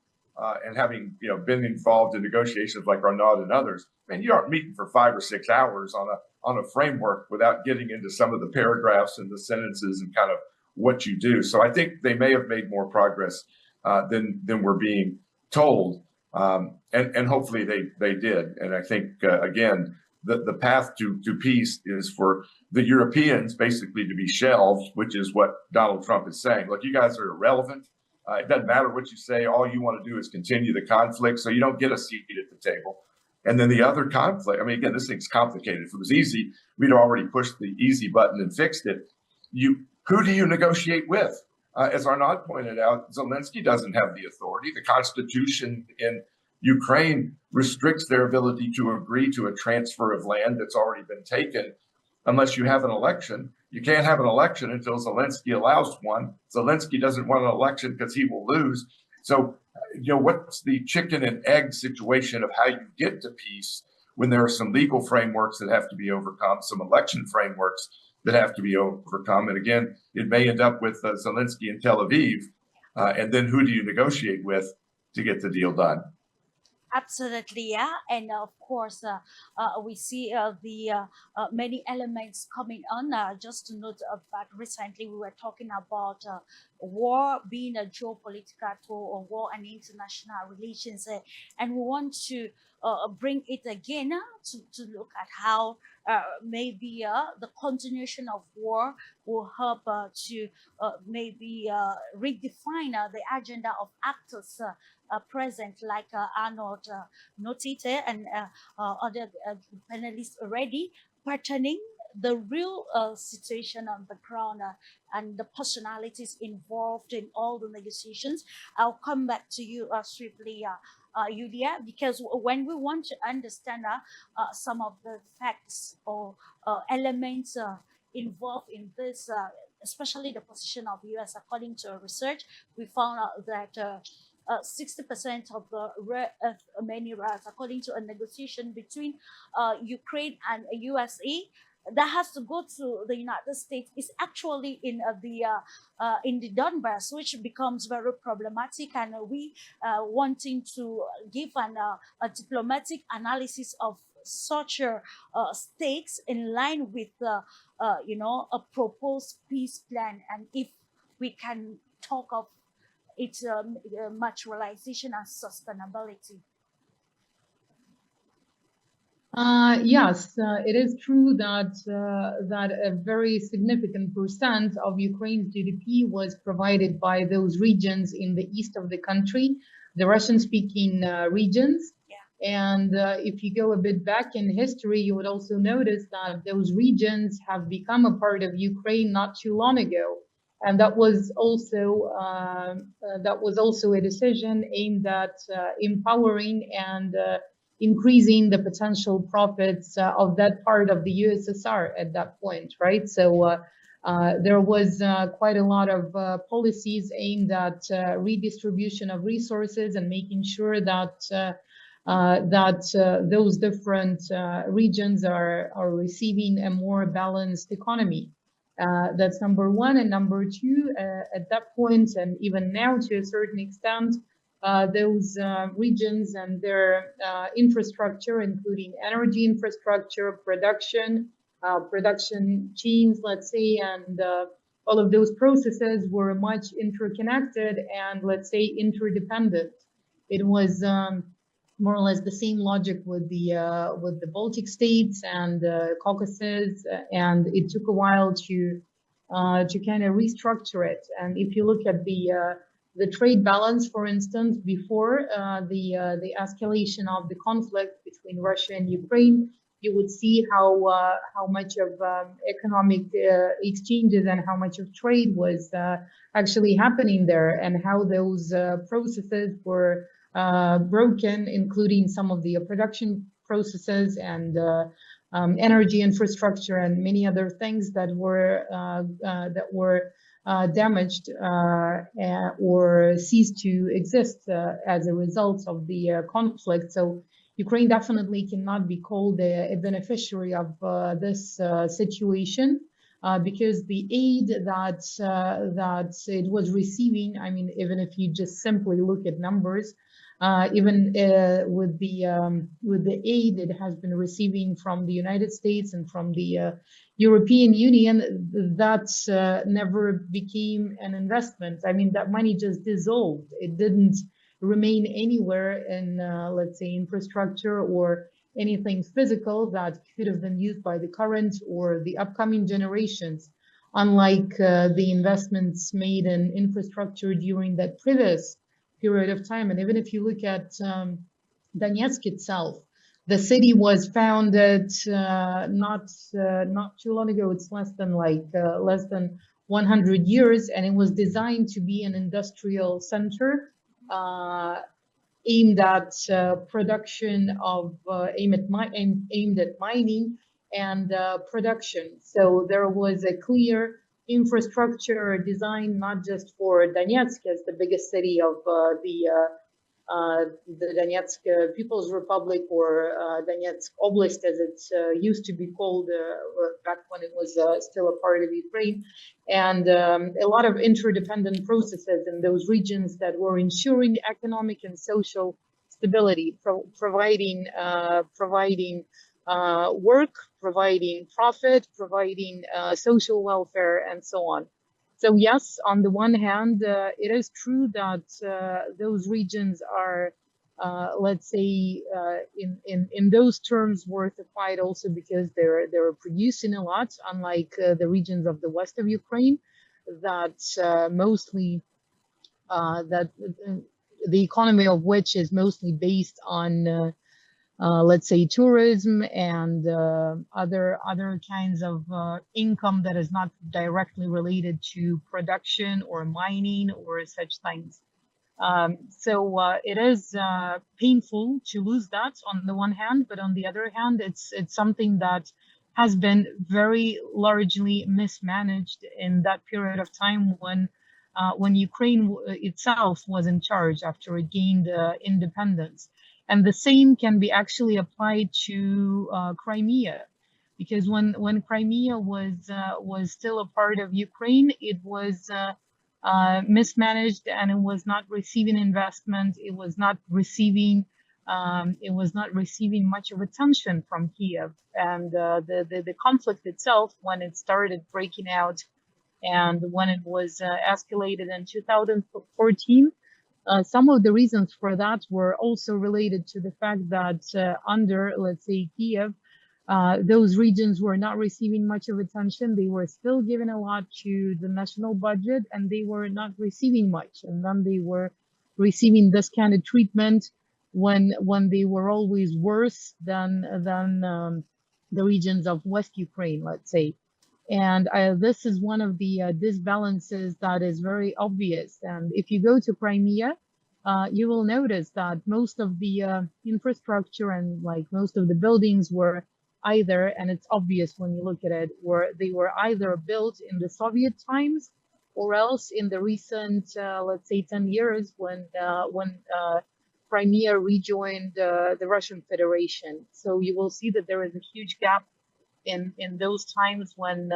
And having been involved in negotiations like Arnaud and others, man, you aren't meeting for 5 or 6 hours on a framework without getting into some of the paragraphs and the sentences and kind of what you do. So I think they may have made more progress than we're being told, and hopefully they did. And I think again, the path to peace is for the Europeans basically to be shelved, which is what Donald Trump is saying. Look, you guys are irrelevant. It doesn't matter what you say. All you want to do is continue the conflict, so you don't get a seat at the table. And then the other conflict, I mean, again, this thing's complicated. If it was easy, we'd already pushed the easy button and fixed it. Who do you negotiate with? As Arnaud pointed out, Zelensky doesn't have the authority. The constitution in Ukraine restricts their ability to agree to a transfer of land that's already been taken unless you have an election. You can't have an election until Zelensky allows one. Zelensky doesn't want an election because he will lose. So, what's the chicken and egg situation of how you get to peace when there are some legal frameworks that have to be overcome, some election frameworks that have to be overcome? And again, it may end up with Zelensky in Tel Aviv. And then who do you negotiate with to get the deal done? Absolutely, yeah, and of course, we see the many elements coming on. Just to note that recently we were talking about war being a geopolitical tool, or war and international relations, and we want to bring it again to look at how maybe the continuation of war will help to maybe redefine the agenda of actors present, like Arnold noted and other panelists already, pertaining the real situation on the ground and the personalities involved in all the negotiations. I'll come back to you swiftly, Yulia, because when we want to understand some of the facts or elements involved in this, especially the position of US, according to a research, we found out that 60% of the rare earth minerals, according to a negotiation between Ukraine and USA, that has to go to the United States, is actually in the Donbass, which becomes very problematic. And we wanting to give a diplomatic analysis of such stakes in line with a proposed peace plan, and if we can talk of its materialization and sustainability. Yes, it is true that a very significant percent of Ukraine's GDP was provided by those regions in the east of the country, the Russian-speaking regions. Yeah. And if you go a bit back in history, you would also notice that those regions have become a part of Ukraine not too long ago. And that was also a decision aimed at empowering and increasing the potential profits of that part of the USSR at that point, right? So there was quite a lot of policies aimed at redistribution of resources and making sure that those different regions are receiving a more balanced economy. That's number one. And number two, at that point, and even now to a certain extent, those regions and their infrastructure, including energy infrastructure, production chains, let's say, and all of those processes were much interconnected and, let's say, interdependent. It was more or less the same logic with the Baltic states and Caucasus, and it took a while to kind of restructure it. And if you look at the trade balance, for instance, before the escalation of the conflict between Russia and Ukraine, you would see how much of economic exchanges and how much of trade was actually happening there, and how those processes were broken, including some of the production processes and energy infrastructure and many other things that were damaged or ceased to exist as a result of the conflict. So Ukraine definitely cannot be called a beneficiary of this situation, because the aid that it was receiving, I mean, even if you just simply look at numbers, even with the aid it has been receiving from the United States and from the European Union, that never became an investment. I mean, that money just dissolved. It didn't remain anywhere in, let's say, infrastructure or anything physical that could have been used by the current or the upcoming generations, unlike the investments made in infrastructure during that previous period of time. And even if you look at Donetsk itself, the city was founded not too long ago. It's less than 100 years, and it was designed to be an industrial center aimed at production of aimed at mining and production. So there was a clear infrastructure design, not just for Donetsk as the biggest city of the Donetsk People's Republic, or Donetsk Oblast as it used to be called back when it was still a part of Ukraine, and a lot of interdependent processes in those regions that were ensuring economic and social stability, providing work, providing profit, providing social welfare, and so on. So yes, on the one hand, it is true that those regions are, let's say, in those terms, worthified also because they're producing a lot, unlike the regions of the west of Ukraine, that mostly that the economy of which is mostly based on let's say, tourism and other kinds of income that is not directly related to production or mining or such things. So it is painful to lose that on the one hand, but on the other hand, it's something that has been very largely mismanaged in that period of time when Ukraine itself was in charge after it gained independence. And the same can be actually applied to Crimea, because when Crimea was still a part of Ukraine, it was mismanaged and it was not receiving investment. It was not receiving much of attention from Kiev. And the conflict itself, when it started breaking out and when it was escalated in 2014. Some of the reasons for that were also related to the fact that under, let's say, Kiev, those regions were not receiving much of attention. They were still given a lot to the national budget, and they were not receiving much. And then they were receiving this kind of treatment when they were always worse than the regions of West Ukraine, let's say. And this is one of the disbalances that is very obvious. And if you go to Crimea, you will notice that most of the infrastructure and like most of the buildings were either, and it's obvious when you look at it, they were either built in the Soviet times or else in the recent, let's say, 10 years when Crimea rejoined the Russian Federation. So you will see that there is a huge gap in those times when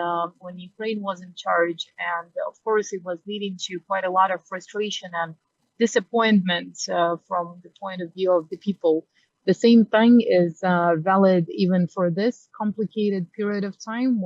Ukraine was in charge, and of course it was leading to quite a lot of frustration and disappointment from the point of view of the people. The same thing is valid even for this complicated period of time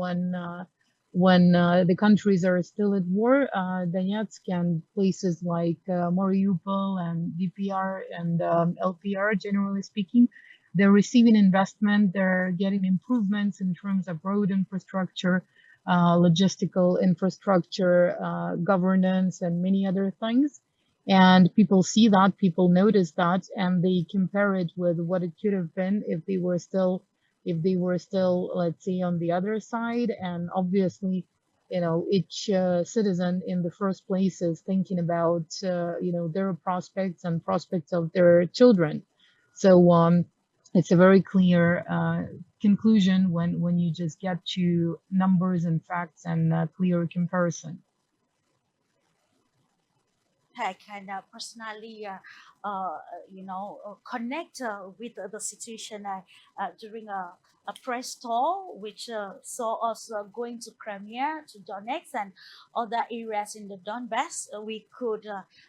when the countries are still at war. Donetsk and places like Mariupol and DPR and LPR, generally speaking, they're receiving investment, they're getting improvements in terms of road infrastructure, logistical infrastructure, governance, and many other things. And people see that, people notice that, and they compare it with what it could have been if they were still, let's say, on the other side. And obviously, each citizen in the first place is thinking about, their prospects and prospects of their children. So it's a very clear conclusion when you just get to numbers and facts and clear comparison. I can personally, connect with the situation during a press tour, which saw us going to Crimea, to Donetsk, and other areas in the Donbass. We could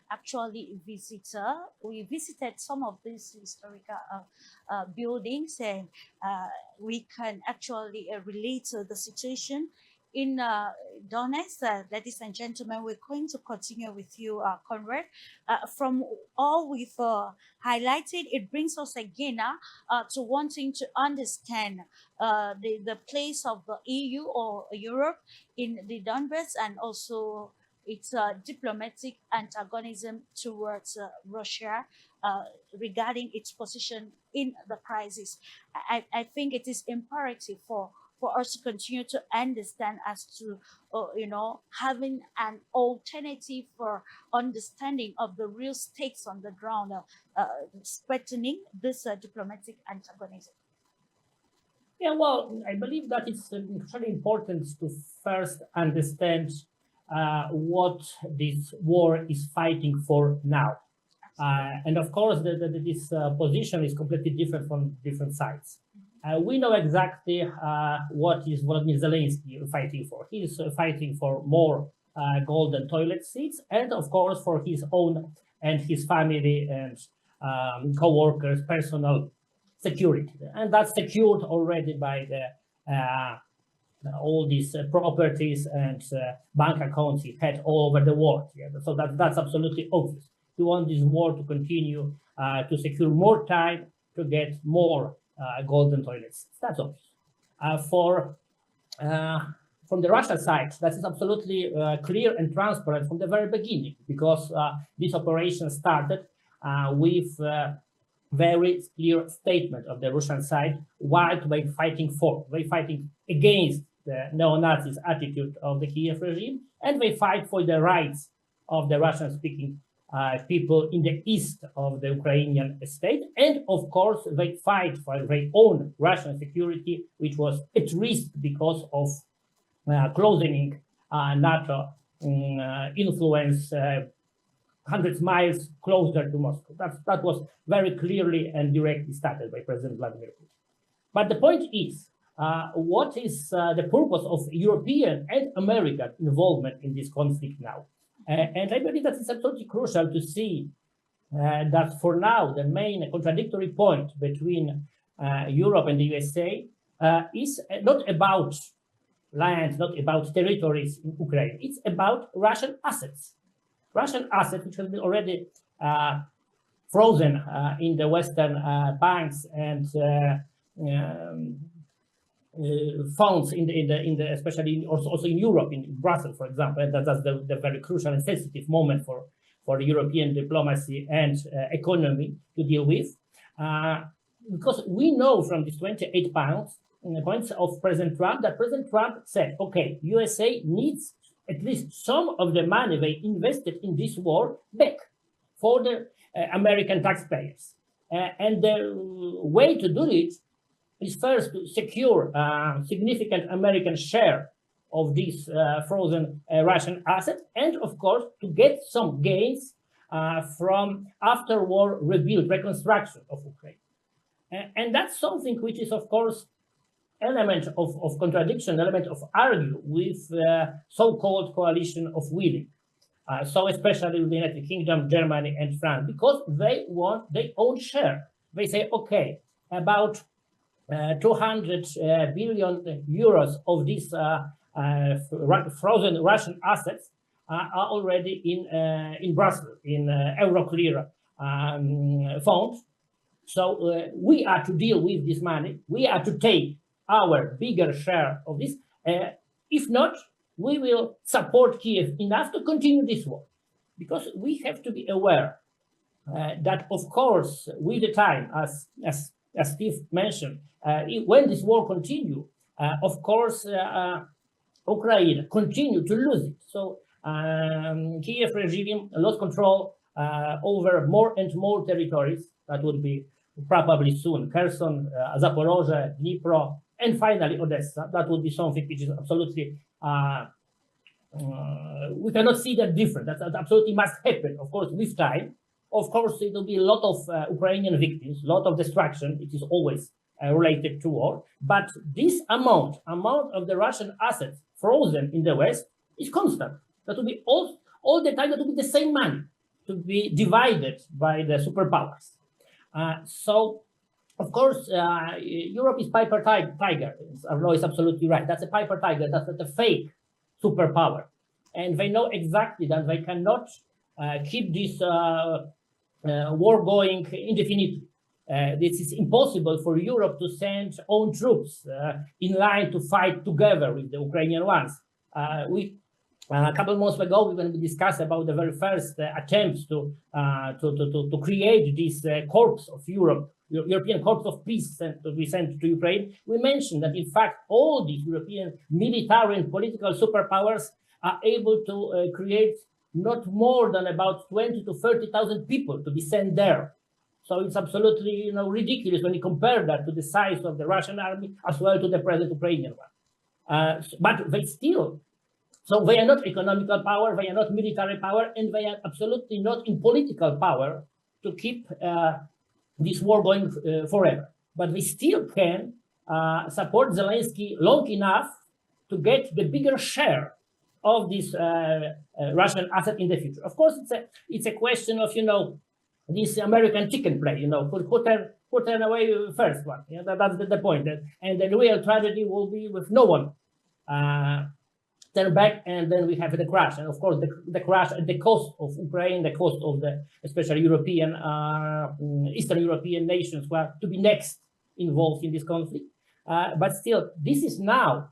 actually visit. We visited some of these historical buildings, and we can actually relate to the situation in Donetsk. Ladies and gentlemen, we're going to continue with you, Conrad. From all we've highlighted, it brings us again to wanting to understand the place of the EU or Europe in the Donbass, and also its diplomatic antagonism towards Russia regarding its position in the crisis. I think it is imperative for us to continue to understand as to, having an alternative for understanding of the real stakes on the ground, strengthening this diplomatic antagonism. Yeah, well, I believe that it's really important to first understand what this war is fighting for now. And of course, this position is completely different from different sides. We know exactly what is Volodymyr Zelensky fighting for. He is fighting for more golden toilet seats, and of course for his own and his family and co-workers' personal security. And that's secured already by all these properties and bank accounts he had all over the world. Yeah? So that's absolutely obvious. We want this war to continue to secure more time to get more golden toilets. That's obvious. From the Russian side, that is absolutely clear and transparent from the very beginning, because this operation started with very clear statement of the Russian side what they're fighting for. They're fighting against the neo-Nazis attitude of the Kiev regime, and they fight for the rights of the Russian-speaking people in the east of the Ukrainian state. And of course, they fight for their own Russian security, which was at risk because of closing NATO influence hundreds of miles closer to Moscow. That was very clearly and directly stated by President Vladimir Putin. But the point is, what is the purpose of European and American involvement in this conflict now? And I believe that it's absolutely crucial to see that for now, the main contradictory point between Europe and the USA is not about land, not about territories in Ukraine. It's about Russian assets. Russian assets, which have been already frozen in the Western banks and funds in the especially also in Europe, in Brussels, for example. And that's the very crucial and sensitive moment for the European diplomacy and economy to deal with, because we know from these 28 points of President Trump that President Trump said, okay, USA needs at least some of the money they invested in this war back for the American taxpayers. And the way to do it is first to secure a significant American share of these frozen Russian assets, and of course to get some gains from after-war reconstruction of Ukraine. And that's something which is, of course, element of contradiction, element of argue with so-called coalition of willing. So especially with the United Kingdom, Germany, and France, because they want their own share. They say, okay, about 200 billion euros of this frozen Russian assets are already in Brussels, in Euroclear fund. So we are to deal with this money. We are to take our bigger share of this. If not, we will support Kiev enough to continue this war. Because we have to be aware that, of course, with the time, as Steve mentioned, when this war continues, of course, Ukraine continue to lose it. So Kiev regime lost control over more and more territories. That would be probably soon Kherson, Zaporozhye, Dnipro, and finally Odessa. That would be something which is absolutely we cannot see that different. That absolutely must happen, of course, with time. Of course, it will be a lot of Ukrainian victims, a lot of destruction. It is always related to war. But this amount of the Russian assets frozen in the West is constant. That will be all the time. That will be the same money to be divided by the superpowers. So, of course, Europe is Piper Tiger. Arnaud is absolutely right. That's a Piper Tiger. That's a fake superpower. And they know exactly that they cannot keep this war going indefinitely. This is impossible for Europe to send own troops in line to fight together with the Ukrainian ones. A couple of months ago, when we discussed about the very first attempts to create this corps of Europe, European Corps of Peace that we sent to Ukraine, we mentioned that, in fact, all these European military and political superpowers are able to create not more than about 20 to 30,000 people to be sent there. So it's absolutely ridiculous when you compare that to the size of the Russian army as well to the present Ukrainian one. But they still, so they are not economical power, they are not military power, and they are absolutely not in political power to keep this war going forever. But they still can support Zelensky long enough to get the bigger share of this Russian asset in the future. Of course, it's a question of this American chicken play. Who turn away first one. That's the point. And the real tragedy will be with no one turn back, and then we have the crash. And of course, the crash at the cost of Ukraine, the cost of the especially European, Eastern European nations who are to be next involved in this conflict. But still, this is now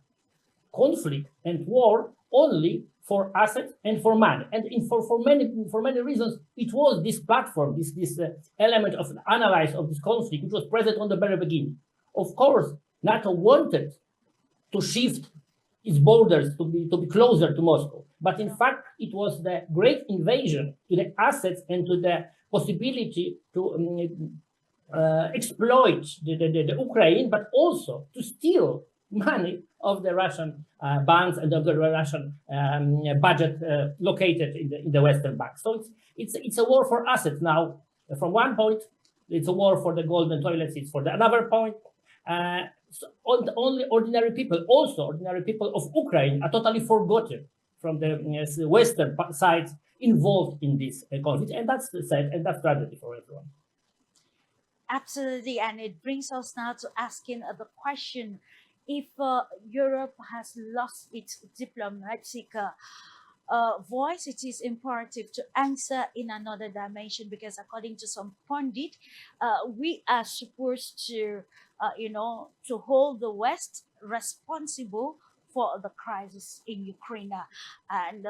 conflict and war only for assets and for money. And for many reasons, it was this platform, this element of analysis of this conflict, which was present on the very beginning. Of course, NATO wanted to shift its borders to be closer to Moscow. But in fact, it was the great invasion to the assets and to the possibility to exploit the Ukraine, but also to steal money of the Russian banks and of the Russian budget located in the Western banks. So it's a war for assets now. From one point, it's a war for the golden toilets. It's for another point. So only ordinary people, also ordinary people of Ukraine, are totally forgotten from the Western sides involved in this conflict. And that's sad, and that's tragedy for everyone. Absolutely, and it brings us now to asking the question: if Europe has lost its diplomatic voice, it is imperative to answer in another dimension, because according to some pundit, we are supposed to, to hold the West responsible for the crisis in Ukraine, and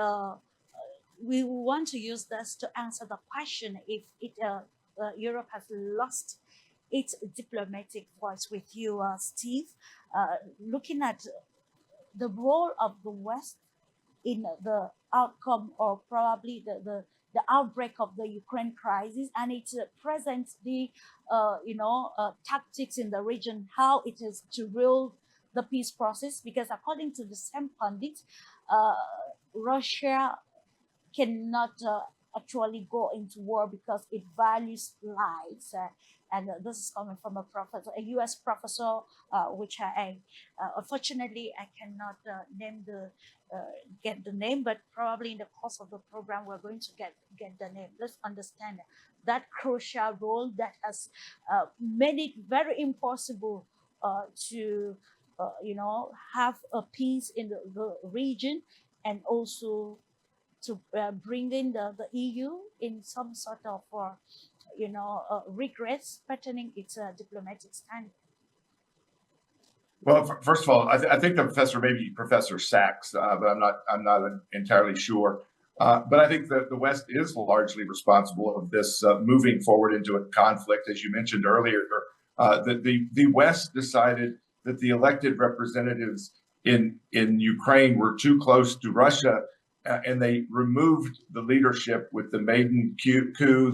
we want to use this to answer the question if Europe has lost its diplomatic voice. With you, Steve, looking at the role of the West in the outcome, or probably the outbreak of the Ukraine crisis, and it presents the tactics in the region, how it is to rule the peace process. Because according to the same pundit, Russia cannot actually go into war because it values lives. And this is coming from a professor, a U.S. professor, which I unfortunately I cannot get the name, but probably in the course of the program we're going to get the name. Let's understand that crucial role that has made it very impossible to have a peace in the region, and also to bring in the EU in some sort of regress threatening its diplomatic stand. Well, first of all, I think the professor, maybe Professor Sachs, but I'm not entirely sure. But I think that the West is largely responsible of this moving forward into a conflict, as you mentioned earlier. That the West decided that the elected representatives in Ukraine were too close to Russia, and they removed the leadership with the Maidan coup,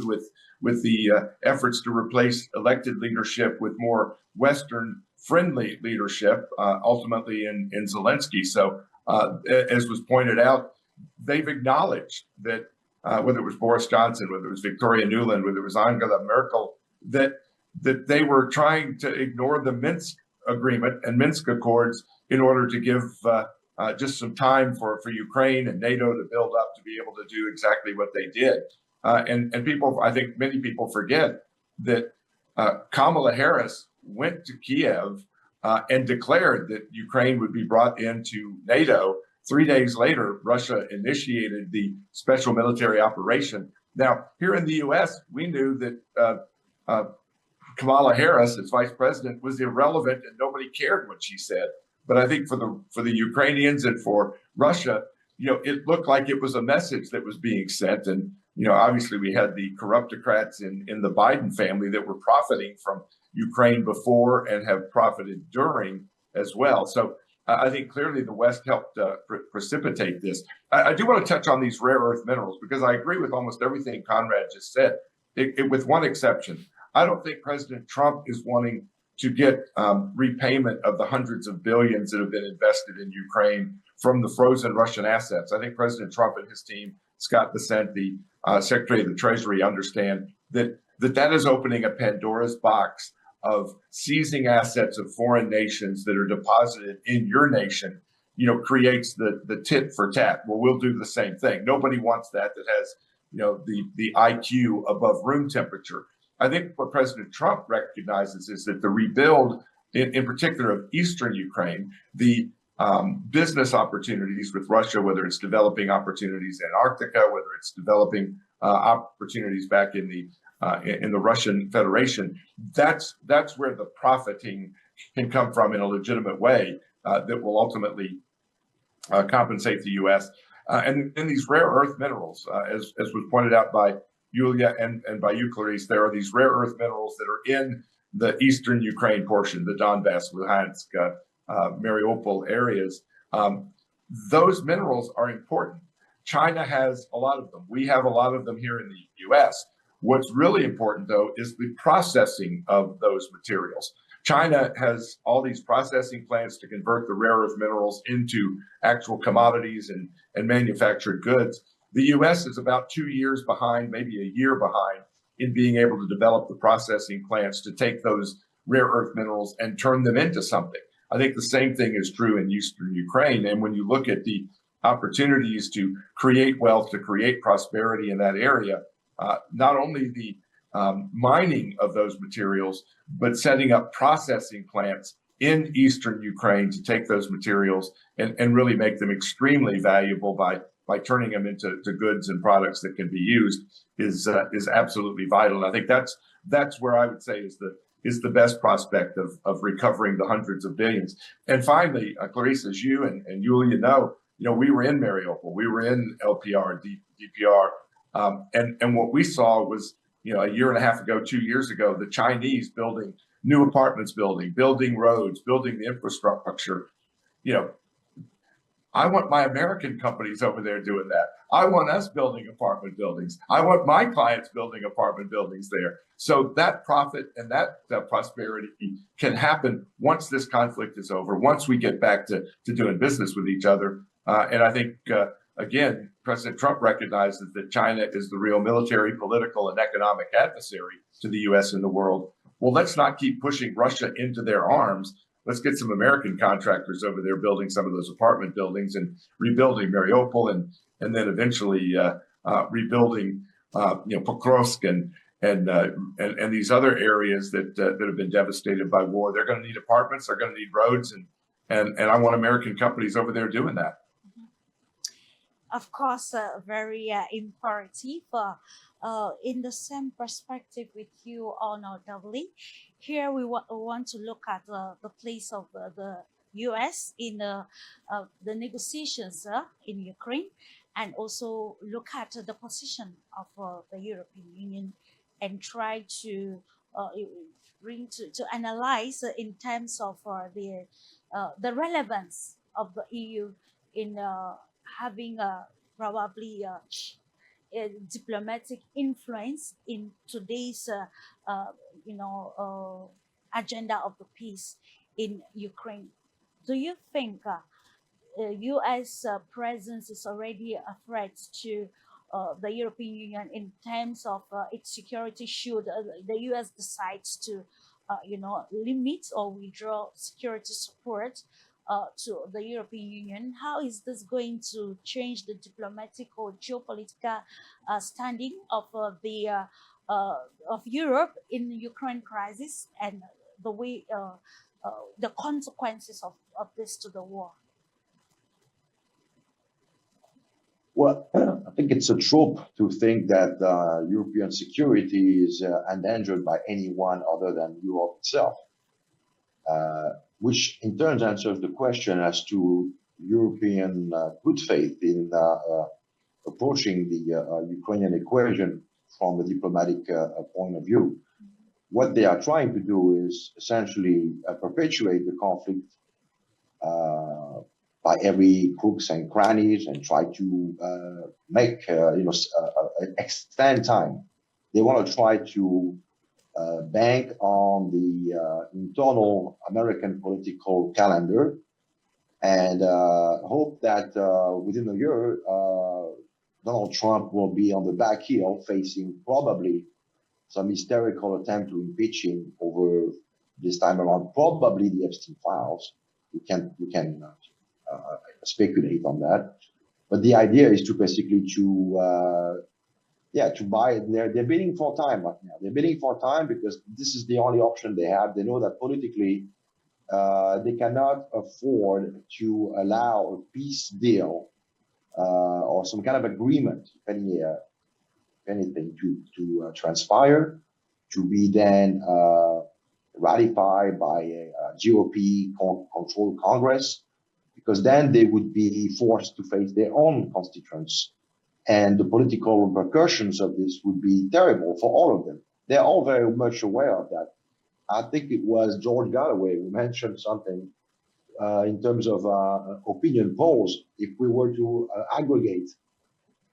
with the efforts to replace elected leadership with more Western friendly leadership, ultimately in Zelensky. So, as was pointed out, they've acknowledged that whether it was Boris Johnson, whether it was Victoria Nuland, whether it was Angela Merkel, that they were trying to ignore the Minsk agreement and Minsk Accords in order to give just some time for Ukraine and NATO to build up to be able to do exactly what they did. And people, I think many people forget that Kamala Harris went to Kiev and declared that Ukraine would be brought into NATO. 3 days later, Russia initiated the special military operation. Now, here in the U.S., we knew that Kamala Harris, as vice president, was irrelevant and nobody cared what she said. But I think for the Ukrainians and for Russia, it looked like it was a message that was being sent. And obviously, we had the corruptocrats in the Biden family that were profiting from Ukraine before and have profited during as well. So I think clearly the West helped precipitate this. I do want to touch on these rare earth minerals because I agree with almost everything Conrad just said, with one exception. I don't think President Trump is wanting to get repayment of the hundreds of billions that have been invested in Ukraine from the frozen Russian assets. I think President Trump and his team, Scott Bessent, the Secretary of the Treasury, understand that is opening a Pandora's box of seizing assets of foreign nations that are deposited in your nation, creates the tit for tat. Well, we'll do the same thing. Nobody wants that has, the IQ above room temperature. I think what President Trump recognizes is that the rebuild, in particular of Eastern Ukraine, the business opportunities with Russia, whether it's developing opportunities in Antarctica, whether it's developing opportunities back in the Russian Federation, that's where the profiting can come from in a legitimate way that will ultimately compensate the U.S. And these rare earth minerals, as was pointed out by Yulia and by you, Clarice, there are these rare earth minerals that are in the eastern Ukraine portion, the Donbass, Luhansk, Mariupol areas. Those minerals are important. China has a lot of them. We have a lot of them here in the U.S. What's really important, though, is the processing of those materials. China has all these processing plants to convert the rare earth minerals into actual commodities and manufactured goods. The U.S. is about 2 years behind, maybe a year behind, in being able to develop the processing plants to take those rare earth minerals and turn them into something. I think the same thing is true in Eastern Ukraine. And when you look at the opportunities to create wealth, to create prosperity in that area, not only the mining of those materials, but setting up processing plants in Eastern Ukraine to take those materials and really make them extremely valuable by turning them into goods and products that can be used is absolutely vital. And I think that's where I would say is the best prospect of recovering the hundreds of billions. And finally, Clarice, as you and Yulia know, we were in Mariupol, we were in LPR, DPR, and what we saw was, a year and a half ago, 2 years ago, the Chinese building new apartments, building roads, building the infrastructure. I want my American companies over there doing that. I want us building apartment buildings. I want my clients building apartment buildings there. So that profit and that prosperity can happen once this conflict is over, once we get back to doing business with each other. And I think, again, President Trump recognizes that China is the real military, political, and economic adversary to the U.S. and the world. Well, let's not keep pushing Russia into their arms. Let's get some American contractors over there building some of those apartment buildings and rebuilding Mariupol and then eventually rebuilding Pokrovsk and these other areas that have been devastated by war. They're going to need apartments. They're going to need roads and I want American companies over there doing that. Of course, very imperative. In the same perspective with you, honorably, here we want to look at the place of the U.S. in the negotiations in Ukraine, and also look at the position of the European Union, and try to bring to analyze in terms of the relevance of the EU in having probably a diplomatic influence in today's agenda of the peace in Ukraine. Do you think U.S. Presence is already a threat to the European Union in terms of its security? Should the U.S. decides to, limit or withdraw security support to the European Union, how is this going to change the diplomatic or geopolitical standing of of Europe in the Ukraine crisis, and the way the consequences of this to the war? Well, I think it's a trope to think that European security is endangered by anyone other than Europe itself, which in turn answers the question as to European good faith in approaching the Ukrainian equation from a diplomatic point of view. What they are trying to do is essentially perpetuate the conflict by every crooks and crannies, and try to make extend time. They want to try to bank on the internal American political calendar, and hope that within a year Donald Trump will be on the back heel, facing probably some hysterical attempt to impeach him over this time around, probably the Epstein files. We can speculate on that, but the idea is to basically to buy. They're bidding for time right now. They're bidding for time because this is the only option they have. They know that politically they cannot afford to allow a peace deal or some kind of agreement, anything, to transpire, to be then ratified by a GOP controlled Congress, because then they would be forced to face their own constituents, and the political repercussions of this would be terrible for all of them. They're all very much aware of that. I think it was George Galloway who mentioned something in terms of opinion polls. If we were to aggregate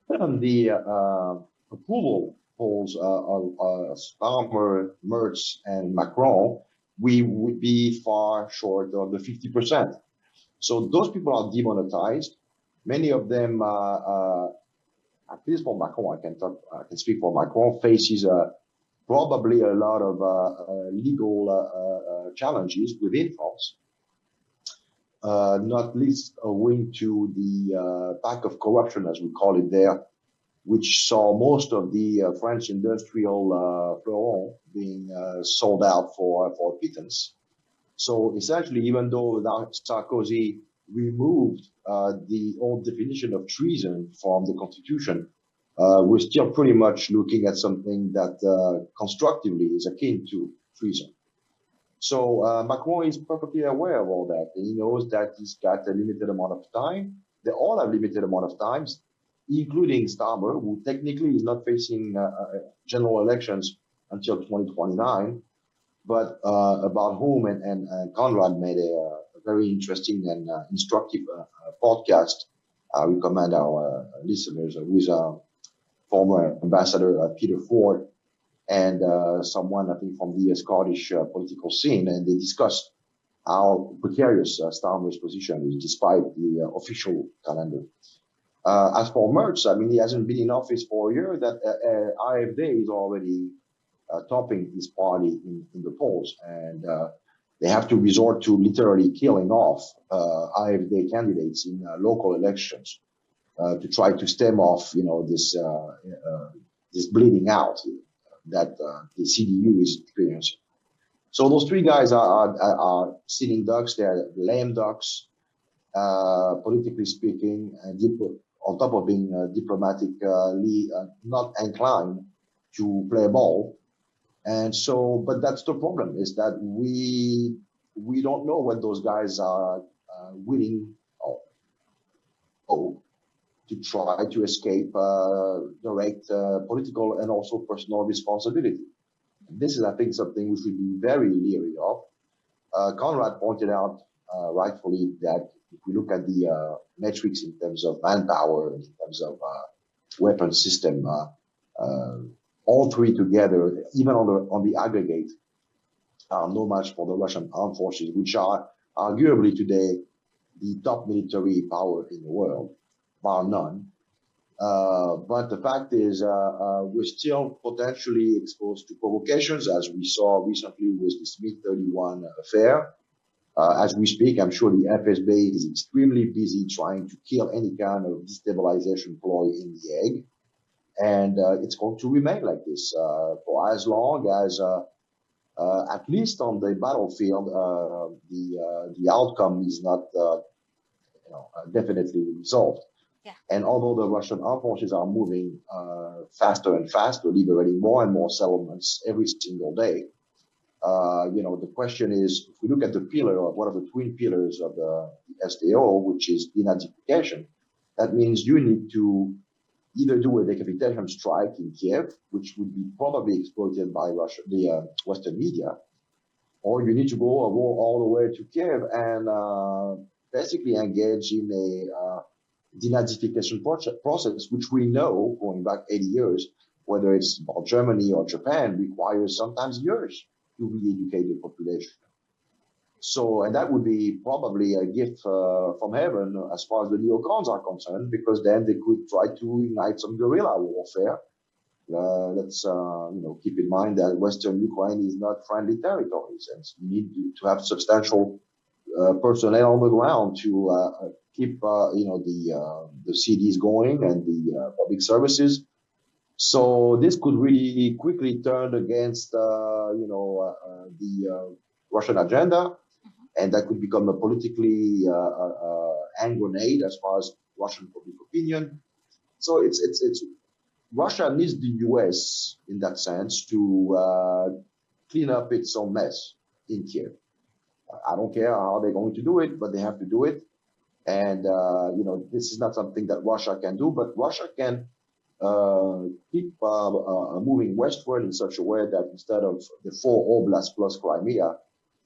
the approval polls of Starmer, Merz, and Macron, we would be far short of the 50%. So those people are demonetized. Many of them, at least for Macron, I can speak for Macron, faces probably a lot of legal challenges within France, not least owing to the pack of corruption, as we call it there, which saw most of the French industrial fleuron being sold out for pittance. So essentially, even though Sarkozy removed the old definition of treason from the constitution, we're still pretty much looking at something that constructively is akin to treason. So Macron is perfectly aware of all that. And he knows that he's got a limited amount of time. They all have limited amount of times, including Starmer, who technically is not facing general elections until 2029, but about whom and Conrad made a very interesting and instructive podcast. I recommend our listeners with former ambassador Peter Ford and someone, I think, from the Scottish political scene, and they discussed how precarious Starmer's position is despite the official calendar. As for Merz, I mean, he hasn't been in office for a year. That AfD is already topping his party in the polls, and they have to resort to literally killing off AfD candidates in local elections to try to stem off, this bleeding out that the CDU is experiencing. So those three guys are sitting ducks. They're lame ducks, politically speaking, and on top of being diplomatically not inclined to play ball. And so, but that's the problem, is that we don't know what those guys are willing or to try to escape direct political and also personal responsibility. This is, I think, something we should be very leery of. Conrad pointed out rightfully that if we look at the metrics in terms of manpower, in terms of weapon system, all three together, even on the aggregate, are no match for the Russian armed forces, which are arguably today the top military power in the world, bar none. But the fact is, we're still potentially exposed to provocations, as we saw recently with this MiG-31 affair. As we speak, I'm sure the FSB is extremely busy trying to kill any kind of destabilization ploy in the egg. And it's going to remain like this for as long as, at least on the battlefield, the outcome is not definitely resolved. Yeah. And although the Russian armed forces are moving faster and faster, liberating more and more settlements every single day, the question is, if we look at the pillar, or one of the twin pillars of the SDO, which is denazification, that means you need to either do a decapitation strike in Kiev, which would be probably exploited by Russia, the Western media, or you need to go all the way to Kiev and basically engage in a denazification process, which we know, going back 80 years, whether it's about Germany or Japan, requires sometimes years to re-educate the population. So, and that would be probably a gift from heaven as far as the neocons are concerned, because then they could try to ignite some guerrilla warfare. Let's keep in mind that Western Ukraine is not friendly territories, and you need to have substantial personnel on the ground to keep the cities going and the public services. So this could really quickly turn against the Russian agenda, and that could become a politically hand grenade as far as Russian public opinion. So it's Russia needs the US in that sense to clean up its own mess in Kiev. I don't care how they're going to do it, but they have to do it. And this is not something that Russia can do, but Russia can keep moving westward in such a way that instead of the 4 oblasts plus Crimea,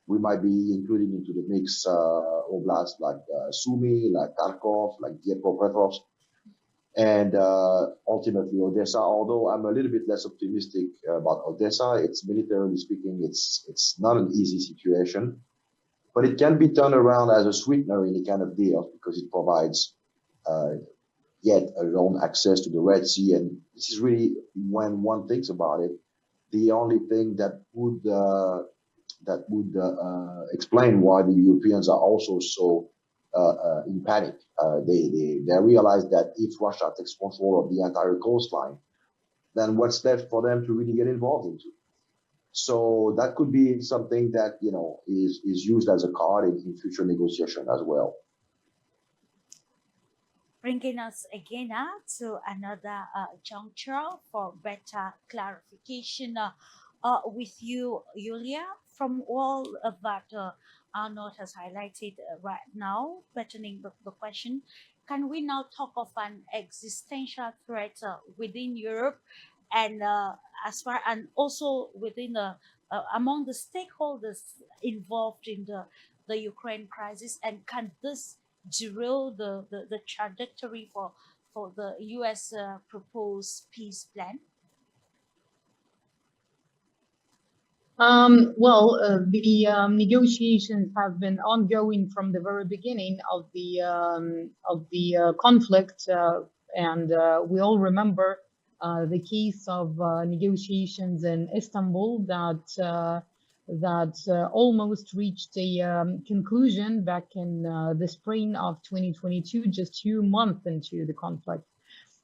we might be including into the mix oblasts like Sumy, like Kharkov, like Dnipropetrovsk, and ultimately Odessa. Although I'm a little bit less optimistic about Odessa, it's militarily speaking, it's not an easy situation, but it can be turned around as a sweetener in a kind of deal because it provides yet alone access to the Red Sea. And this is really, when one thinks about it, the only thing that would explain why the Europeans are also so in panic. They realize that if Russia takes control of the entire coastline, then what's left for them to really get involved into? So that could be something that is used as a card in future negotiation as well. Bringing us again to another juncture for better clarification with you, Yulia, from all of that Arnold has highlighted right now, pertaining the question. Can we now talk of an existential threat within Europe, and as far and also within among the stakeholders involved in the Ukraine crisis, and can this derail the trajectory for the US proposed peace plan? The negotiations have been ongoing from the very beginning of the conflict, and we all remember the case of negotiations in Istanbul that almost reached a conclusion back in the spring of 2022, just 2 months into the conflict.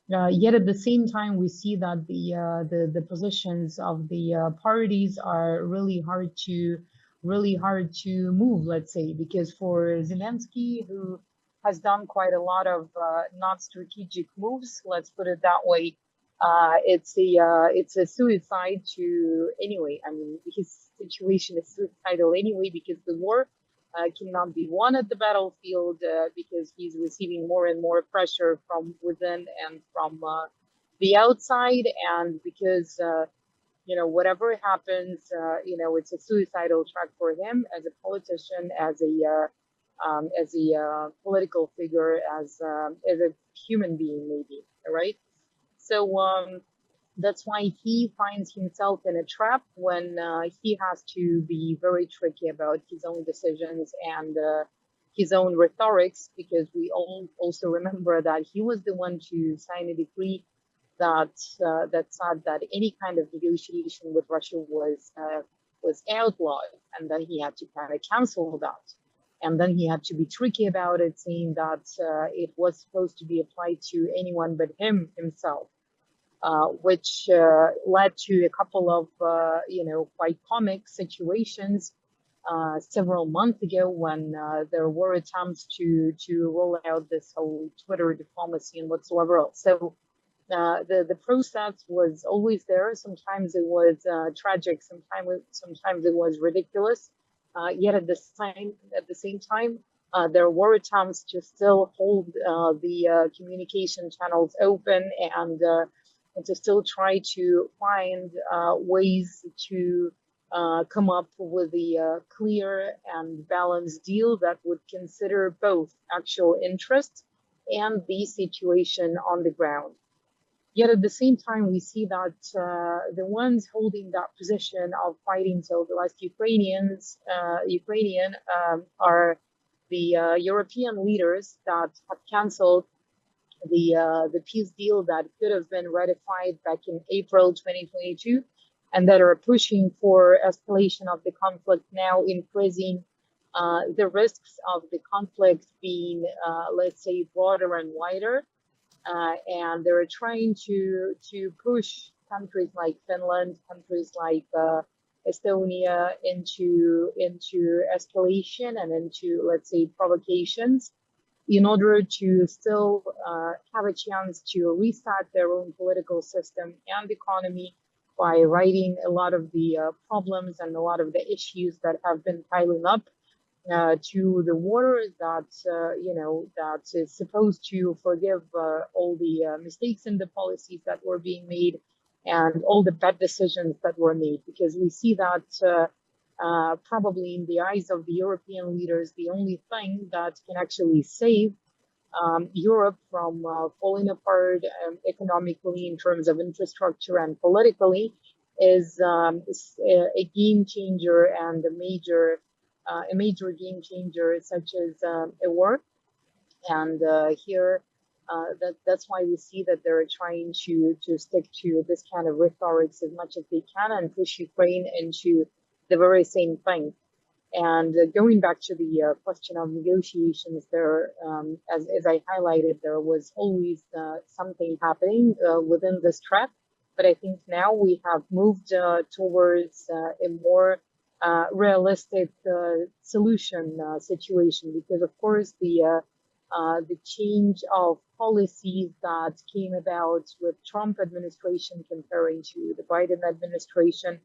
Yet at the same time, we see that the positions of the parties are really hard to move. Let's say, because for Zelensky, who has done quite a lot of not strategic moves, let's put it that way, it's a suicide to anyway. I mean, his situation is suicidal anyway because the war cannot be won at the battlefield because he's receiving more and more pressure from within and from the outside, and because whatever happens, it's a suicidal track for him as a politician, as a political figure, as a human being, maybe, right? So that's why he finds himself in a trap when he has to be very tricky about his own decisions and his own rhetorics, because we all also remember that he was the one to sign a decree that that said that any kind of negotiation with Russia was outlawed, and then he had to kind of cancel that. And then he had to be tricky about it, saying that it was supposed to be applied to anyone but himself. Which led to a couple of, quite comic situations several months ago when there were attempts to roll out this whole Twitter diplomacy and whatsoever else. So the process was always there. Sometimes it was tragic. Sometimes it was ridiculous. Yet at the same time, there were attempts to still hold the communication channels open and to still try to find ways to come up with a clear and balanced deal that would consider both actual interests and the situation on the ground. Yet at the same time, we see that the ones holding that position of fighting till the last Ukrainian are the European leaders that have cancelled the peace deal that could have been ratified back in April 2022, and that are pushing for escalation of the conflict now, increasing the risks of the conflict being, let's say, broader and wider. And they're trying to push countries like Finland, countries like Estonia into escalation and into, let's say, provocations, in order to still have a chance to restart their own political system and economy by righting a lot of the problems and a lot of the issues that have been piling up to the water that that is supposed to forgive all the mistakes in the policies that were being made and all the bad decisions that were made, because we see that probably in the eyes of the European leaders, the only thing that can actually save Europe from falling apart economically in terms of infrastructure and politically is a game changer and a major game changer such as a war. And here, that's why we see that they're trying to stick to this kind of rhetorics as much as they can and push Ukraine into the very same thing. And going back to the question of negotiations, there, as I highlighted, there was always something happening within this track. But I think now we have moved towards a more realistic solution situation, because of course the change of policies that came about with Trump administration comparing to the Biden administration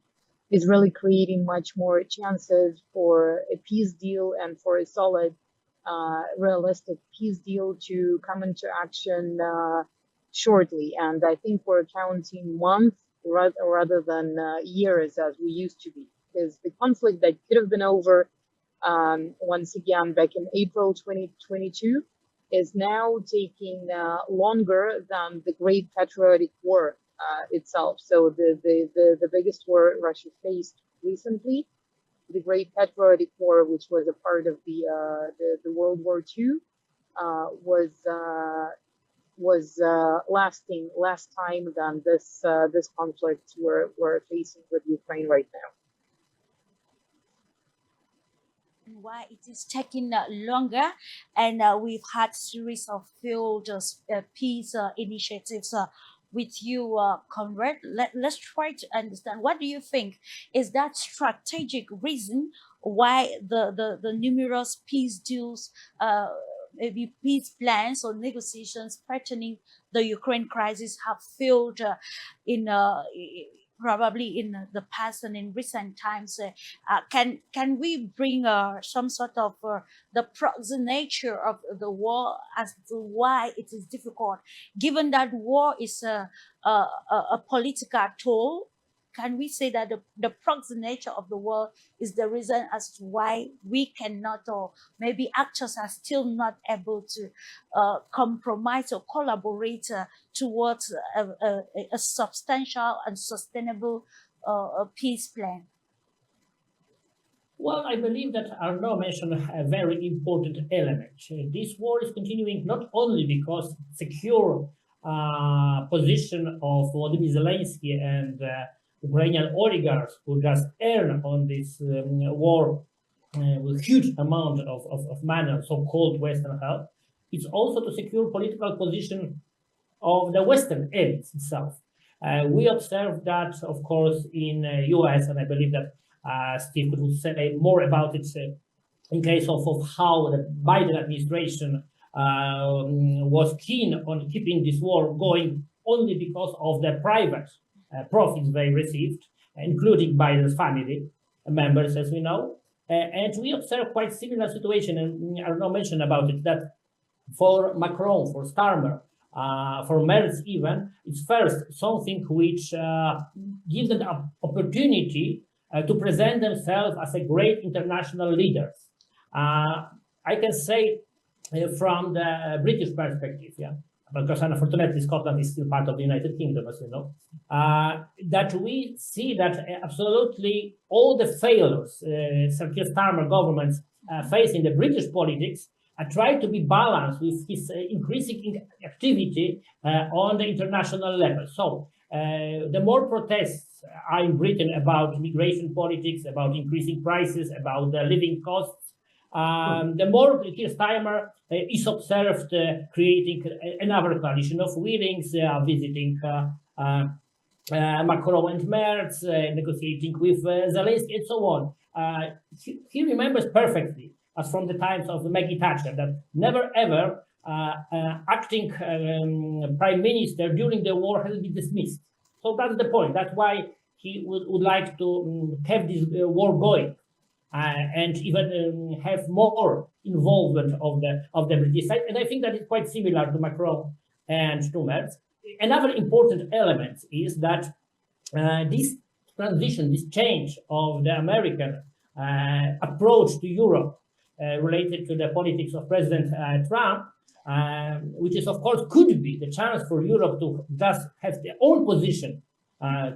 is really creating much more chances for a peace deal and for a solid, realistic peace deal to come into action shortly. And I think we're counting months rather than years as we used to be, because the conflict that could have been over once again back in April 2022 is now taking longer than the Great Patriotic War itself. So the biggest war Russia faced recently, the Great Patriotic War, which was a part of the World War II, was lasting less time than this conflict we're facing with Ukraine right now. why it is taking longer, and we've had series of field peace initiatives with you, Conrad. Let's try to understand, what do you think is that strategic reason why the numerous peace deals, maybe peace plans or negotiations pertaining the Ukraine crisis have failed in probably in the past and in recent times. Can we bring some sort of the proxy nature of the war as to why it is difficult, given that war is a political tool? Can we say that the proxy nature of the war is the reason as to why we cannot, or maybe actors are still not able to compromise or collaborate towards a substantial and sustainable peace plan? Well, I believe that Arnaud mentioned a very important element. This war is continuing not only because secure position of Volodymyr Zelensky and Ukrainian oligarchs who just earn on this war with huge amount of money, so-called Western help. It's also to secure political position of the Western elites itself. We observed that, of course, in US, and I believe that Steve could say more about it in case of how the Biden administration was keen on keeping this war going only because of the private profits they received, including Biden's family members, as we know. And we observed quite similar situation, and Arnaud mentioned about it, that for Macron, for Starmer, for Merz even, it's first something which gives them the opportunity to present themselves as a great international leaders. I can say from the British perspective, yeah, because unfortunately Scotland is still part of the United Kingdom, as you know, that we see that absolutely all the failures Sir Keir Starmer governments face in the British politics try to be balanced with his increasing activity on the international level. So the more protests are in Britain about immigration politics, about increasing prices, about the living costs, the more Keir Starmer is observed creating another coalition of willings, visiting Macron and Merz, negotiating with Zelensky, and so on. He remembers perfectly, as from the times of Maggie Thatcher, that never ever acting prime minister during the war has been dismissed. So that's the point. That's why he would like to have this war going, and even have more involvement of the British side. And I think that is quite similar to Macron and to Merz. Another important element is that this transition, this change of the American approach to Europe related to the politics of President Trump, which is, of course, could be the chance for Europe to just have their own position,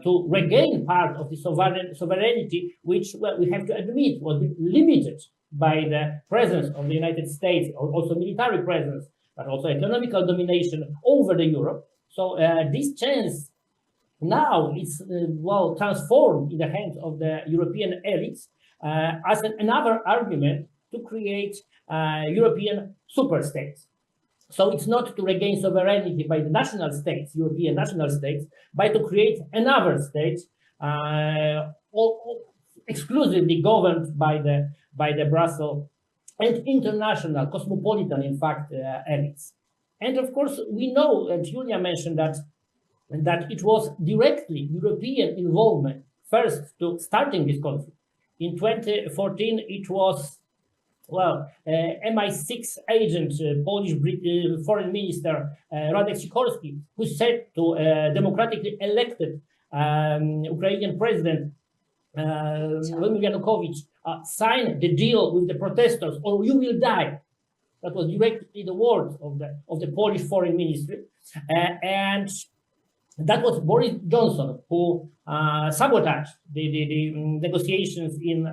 to regain part of the sovereignty, which, well, we have to admit was limited by the presence of the United States, also military presence, but also economical domination over the Europe. So this chance now is well transformed in the hands of the European elites as another argument to create European superstates. So it's not to regain sovereignty by the national states, European national states, but to create another state exclusively governed by the Brussels and international, cosmopolitan, in fact, elites. And of course, we know, and Julia mentioned that it was directly European involvement first to starting this conflict. In 2014, it was, well, MI6 agent, Polish foreign minister Radek Sikorski, who said to democratically elected Ukrainian president Vladimir Yanukovych, sign the deal with the protesters or you will die. That was directly the words of the Polish foreign ministry. And that was Boris Johnson who sabotaged the negotiations in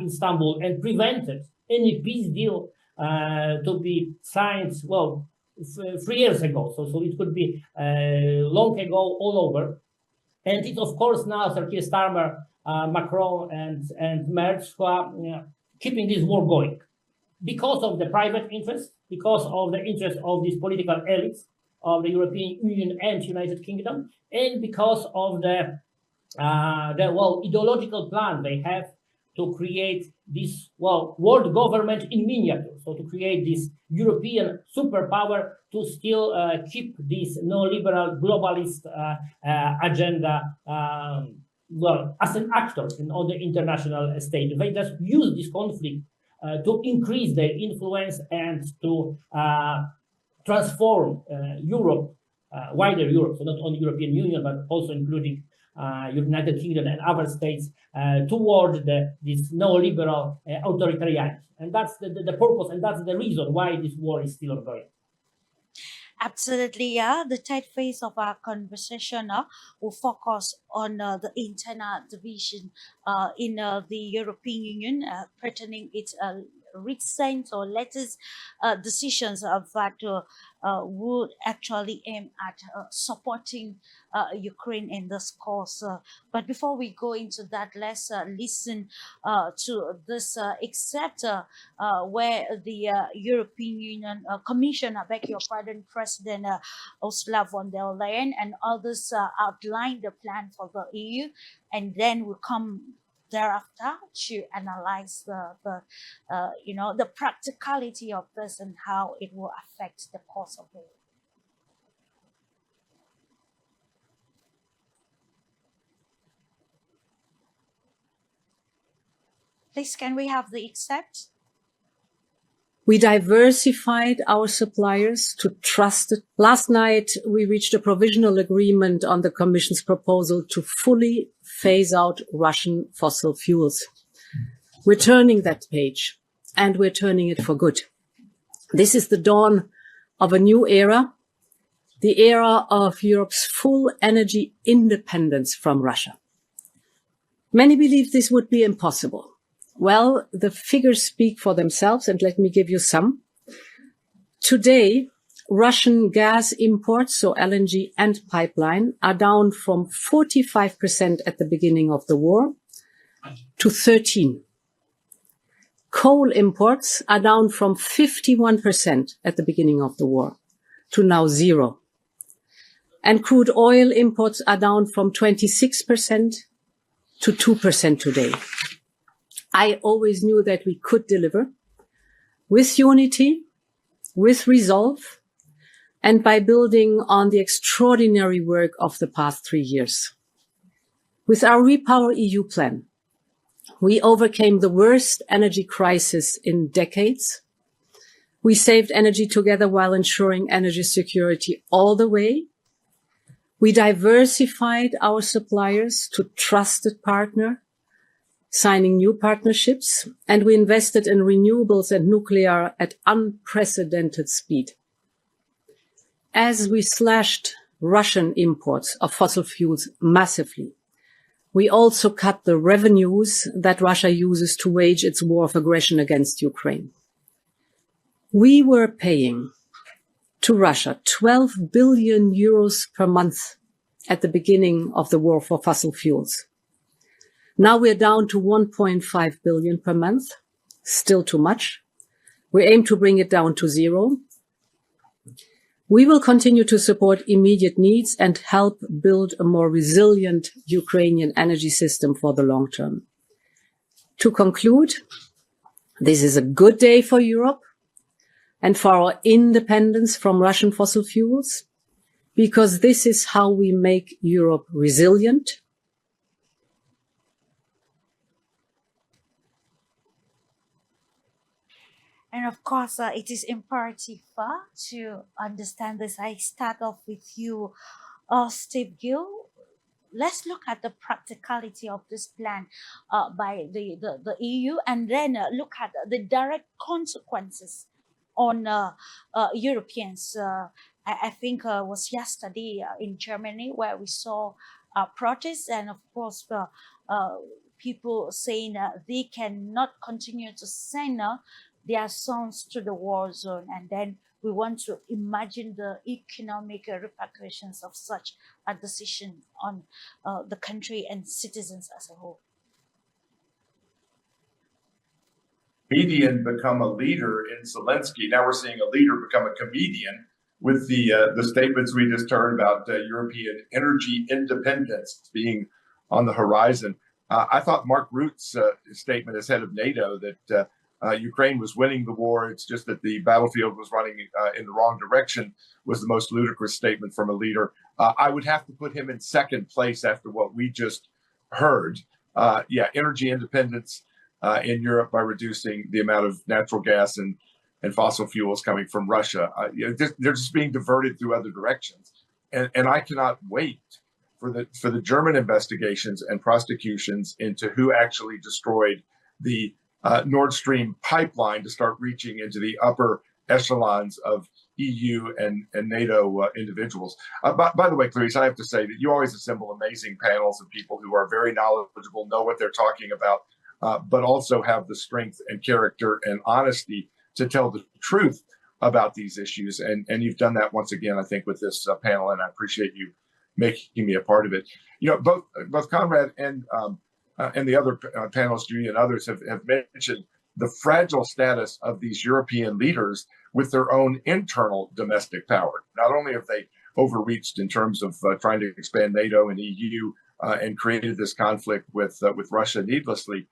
Istanbul and prevented any peace deal to be signed, well, 3 years ago. So it could be long ago, all over. And it's, of course, now Sir Keir Starmer, Macron, and Merz who are keeping this war going because of the private interest, because of the interest of these political elites of the European Union and United Kingdom, and because of the ideological plan they have to create this world government in miniature. So to create this European superpower to still keep this neoliberal globalist agenda as an actor on the international stage. They just use this conflict to increase their influence and to transform Europe, wider Europe, so not only European Union, but also including United Kingdom and other states toward this neoliberal authoritarianism. And that's the purpose, and that's the reason why this war is still ongoing. Absolutely, yeah. The third phase of our conversation will focus on the internal division in the European Union pertaining its recent or latest decisions that would actually aim at supporting Ukraine in this cause. But before we go into that, let's listen to this excerpt where the European Union Commission, I beg your pardon, President Ursula von der Leyen and others outlined the plan for the EU, and then we'll come thereafter to analyze the practicality of this and how it will affect the course of it. Please, can we have the excerpt? We diversified our suppliers to trusted. Last night, we reached a provisional agreement on the Commission's proposal to fully phase out Russian fossil fuels. We're turning that page, and we're turning it for good. This is the dawn of a new era, the era of Europe's full energy independence from Russia. Many believe this would be impossible. Well, the figures speak for themselves, and let me give you some. Today, Russian gas imports, so LNG and pipeline, are down from 45% at the beginning of the war to 13%. Coal imports are down from 51% at the beginning of the war to now 0%. And crude oil imports are down from 26% to 2% today. I always knew that we could deliver with unity, with resolve, and by building on the extraordinary work of the past 3 years. With our Repower EU plan, we overcame the worst energy crisis in decades. We saved energy together while ensuring energy security all the way. We diversified our suppliers to trusted partner, signing new partnerships, and we invested in renewables and nuclear at unprecedented speed. As we slashed Russian imports of fossil fuels massively, we also cut the revenues that Russia uses to wage its war of aggression against Ukraine. We were paying to Russia 12 billion euros per month at the beginning of the war for fossil fuels. Now we're down to 1.5 billion per month, still too much. We aim to bring it down to 0. We will continue to support immediate needs and help build a more resilient Ukrainian energy system for the long term. To conclude, this is a good day for Europe and for our independence from Russian fossil fuels, because this is how we make Europe resilient. And of course, it is imperative to understand this. I start off with you, Steve Gill. Let's look at the practicality of this plan by the EU, and then look at the direct consequences on Europeans. I think it was yesterday in Germany where we saw protests, and of course, people saying they cannot continue to send their sons to the war zone, and then we want to imagine the economic repercussions of such a decision on the country and citizens as a whole. comedian become a leader in Zelensky. Now we're seeing a leader become a comedian with the statements we just heard about European energy independence being on the horizon. I thought Mark Rutte's statement as head of NATO that Ukraine was winning the war, it's just that the battlefield was running in the wrong direction, was the most ludicrous statement from a leader. I would have to put him in second place after what we just heard. Energy independence in Europe by reducing the amount of natural gas and fossil fuels coming from Russia. They're just being diverted through other directions. And I cannot wait for the German investigations and prosecutions into who actually destroyed the Nord Stream pipeline to start reaching into the upper echelons of EU and NATO individuals. By the way, Clarice, I have to say that you always assemble amazing panels of people who are very knowledgeable, know what they're talking about, but also have the strength and character and honesty to tell the truth about these issues. And you've done that once again, I think, with this panel, and I appreciate you making me a part of it. You know, both Conrad and the other panelists, Julia and others, have mentioned the fragile status of these European leaders with their own internal domestic power. Not only have they overreached in terms of trying to expand NATO and EU and created this conflict with Russia needlessly,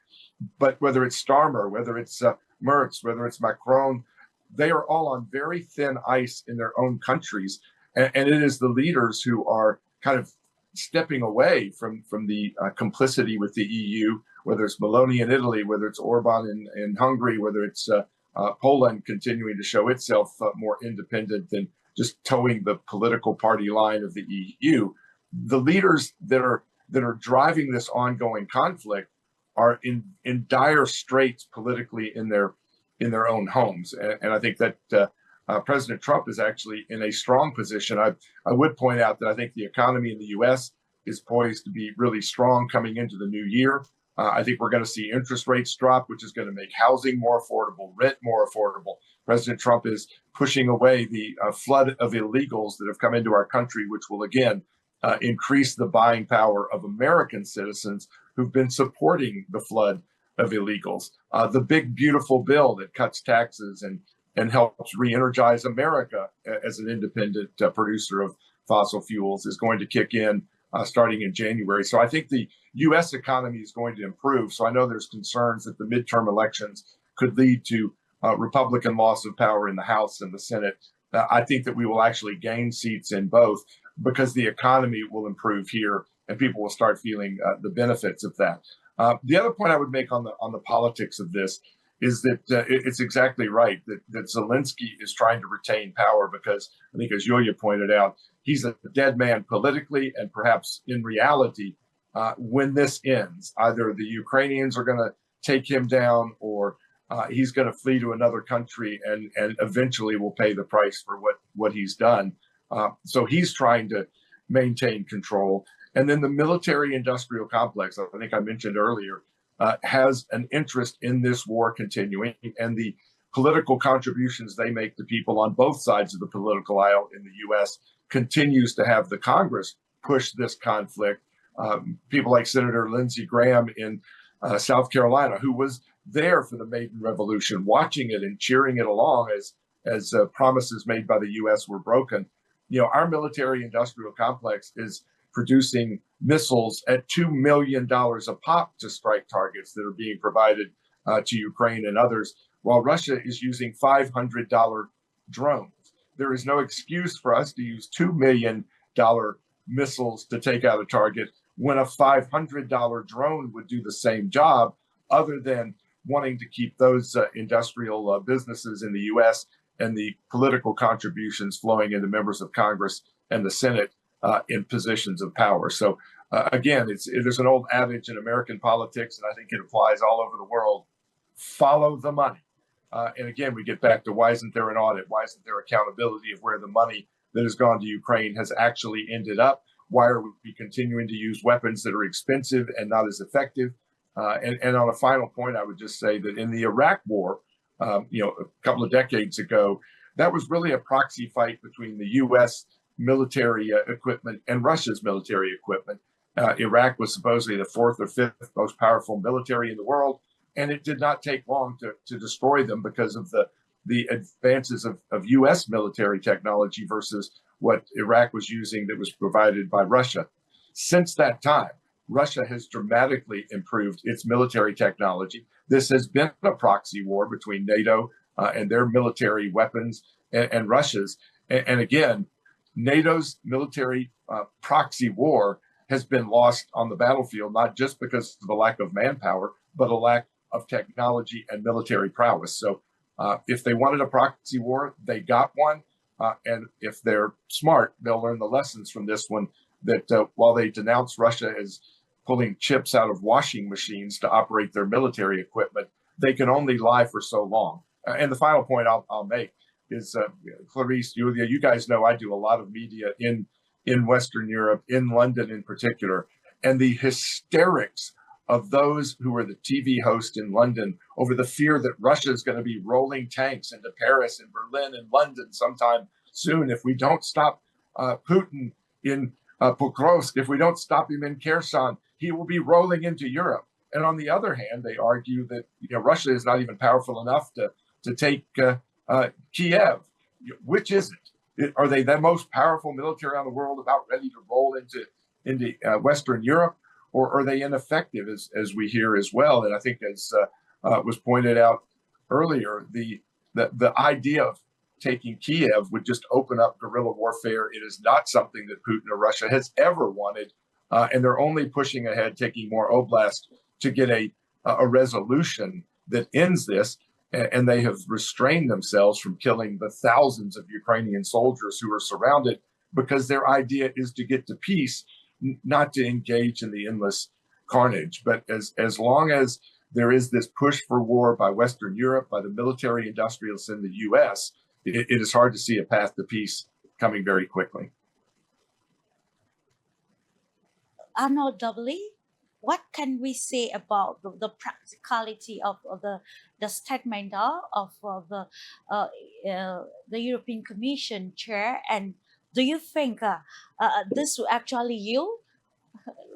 but whether it's Starmer, whether it's Merz, whether it's Macron, they are all on very thin ice in their own countries. And it is the leaders who are kind of stepping away from the complicity with the EU, whether it's Meloni in Italy, whether it's Orban in Hungary, whether it's Poland continuing to show itself more independent than just towing the political party line of the EU. The leaders that are driving this ongoing conflict are in dire straits politically in their own homes, and I think that President Trump is actually in a strong position. I would point out that I think the economy in the U.S. is poised to be really strong coming into the new year. I think we're going to see interest rates drop, which is going to make housing more affordable, rent more affordable. President Trump is pushing away the flood of illegals that have come into our country, which will again increase the buying power of American citizens who've been supporting the flood of illegals. The big, beautiful bill that cuts taxes and helps re-energize America as an independent producer of fossil fuels is going to kick in starting in January. So I think the U.S. economy is going to improve. So I know there's concerns that the midterm elections could lead to Republican loss of power in the House and the Senate. I think that we will actually gain seats in both because the economy will improve here and people will start feeling the benefits of that. The other point I would make on the politics of this is that it's exactly right that Zelensky is trying to retain power because I think, as Yulia pointed out, he's a dead man politically and perhaps in reality. When this ends, either the Ukrainians are going to take him down or he's going to flee to another country and eventually will pay the price for what he's done. So he's trying to maintain control. And then the military industrial complex, I think I mentioned earlier, has an interest in this war continuing, and the political contributions they make to people on both sides of the political aisle in the U.S. continues to have the Congress push this conflict. People like Senator Lindsey Graham in South Carolina, who was there for the Maiden Revolution, watching it and cheering it along as promises made by the U.S. were broken. You know, our military industrial complex is producing missiles at $2 million a pop to strike targets that are being provided to Ukraine and others, while Russia is using $500 drones. There is no excuse for us to use $2 million missiles to take out a target when a $500 drone would do the same job, other than wanting to keep those industrial businesses in the U.S. and the political contributions flowing into members of Congress and the Senate in positions of power. So again, there's an old adage in American politics, and I think it applies all over the world: follow the money. And again, we get back to why isn't there an audit? Why isn't there accountability of where the money that has gone to Ukraine has actually ended up? Why are we continuing to use weapons that are expensive and not as effective? And on a final point, I would just say that in the Iraq War, a couple of decades ago, that was really a proxy fight between the U.S. military equipment and Russia's military equipment. Iraq was supposedly the fourth or fifth most powerful military in the world. and it did not take long to destroy them because of the advances of U.S. military technology versus what Iraq was using that was provided by Russia. Since that time, Russia has dramatically improved its military technology. This has been a proxy war between NATO and their military weapons and Russia's. And again, NATO's military proxy war has been lost on the battlefield, not just because of the lack of manpower, but a lack of technology and military prowess. So if they wanted a proxy war, they got one. And if they're smart, they'll learn the lessons from this one, that while they denounce Russia as pulling chips out of washing machines to operate their military equipment, they can only lie for so long. And the final point I'll make is, Clarice, Julia, you guys know I do a lot of media in Western Europe, in London in particular, and the hysterics of those who are the TV host in London over the fear that Russia is going to be rolling tanks into Paris and Berlin and London sometime soon if we don't stop Putin in Pokrovsk, if we don't stop him in Kherson, he will be rolling into Europe. And on the other hand, they argue that Russia is not even powerful enough to take Kiev. Which is it? Are they the most powerful military in the world, about ready to roll into Western Europe, or are they ineffective, as we hear as well? And I think, as was pointed out earlier, the idea of taking Kiev would just open up guerrilla warfare. It is not something that Putin or Russia has ever wanted, and they're only pushing ahead, taking more oblasts to get a resolution that ends this. And they have restrained themselves from killing the thousands of Ukrainian soldiers who are surrounded, because their idea is to get to peace, not to engage in the endless carnage. But as long as there is this push for war by Western Europe, by the military industrialists in the US, it is hard to see a path to peace coming very quickly. Arnold W., what can we say about the practicality of the statement of the European Commission chair? And do you think this will actually yield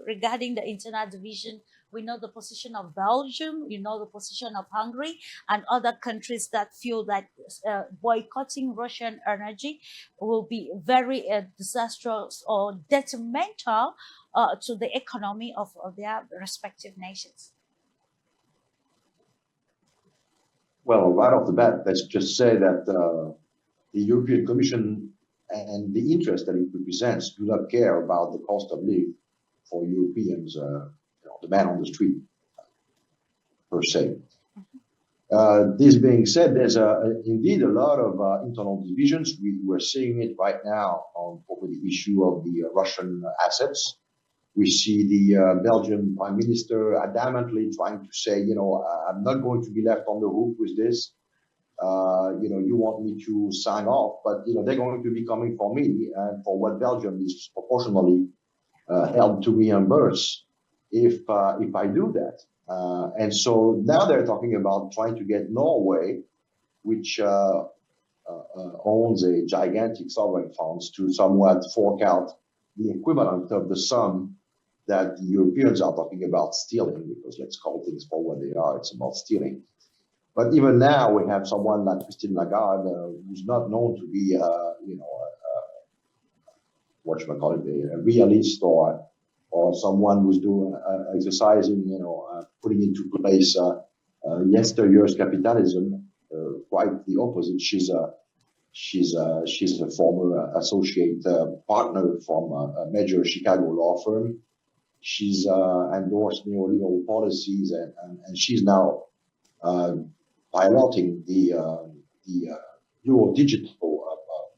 regarding the internal division? We know the position of Belgium, the position of Hungary, and other countries that feel that boycotting Russian energy will be very disastrous or detrimental to the economy of their respective nations. Well, right off the bat, let's just say that the European Commission and the interest that it represents do not care about the cost of living for Europeans, the man on the street, per se. This being said, there's indeed a lot of internal divisions. We're seeing it right now over the issue of the Russian assets. We see the Belgian Prime Minister adamantly trying to say, I'm not going to be left on the hook with this. You want me to sign off, but they're going to be coming for me and for what Belgium is proportionally held to reimburse if I do that. And so now they're talking about trying to get Norway, which owns a gigantic sovereign funds, to somewhat fork out the equivalent of the sum that the Europeans are talking about stealing, because let's call things for what they are. It's about stealing. But even now, we have someone like Christine Lagarde, who's not known to be, a realist or someone who's doing exercising, putting into place yesteryear's capitalism. Quite the opposite. She's a former associate partner from a major Chicago law firm. She's endorsed neoliberal policies, and she's now piloting the Euro digital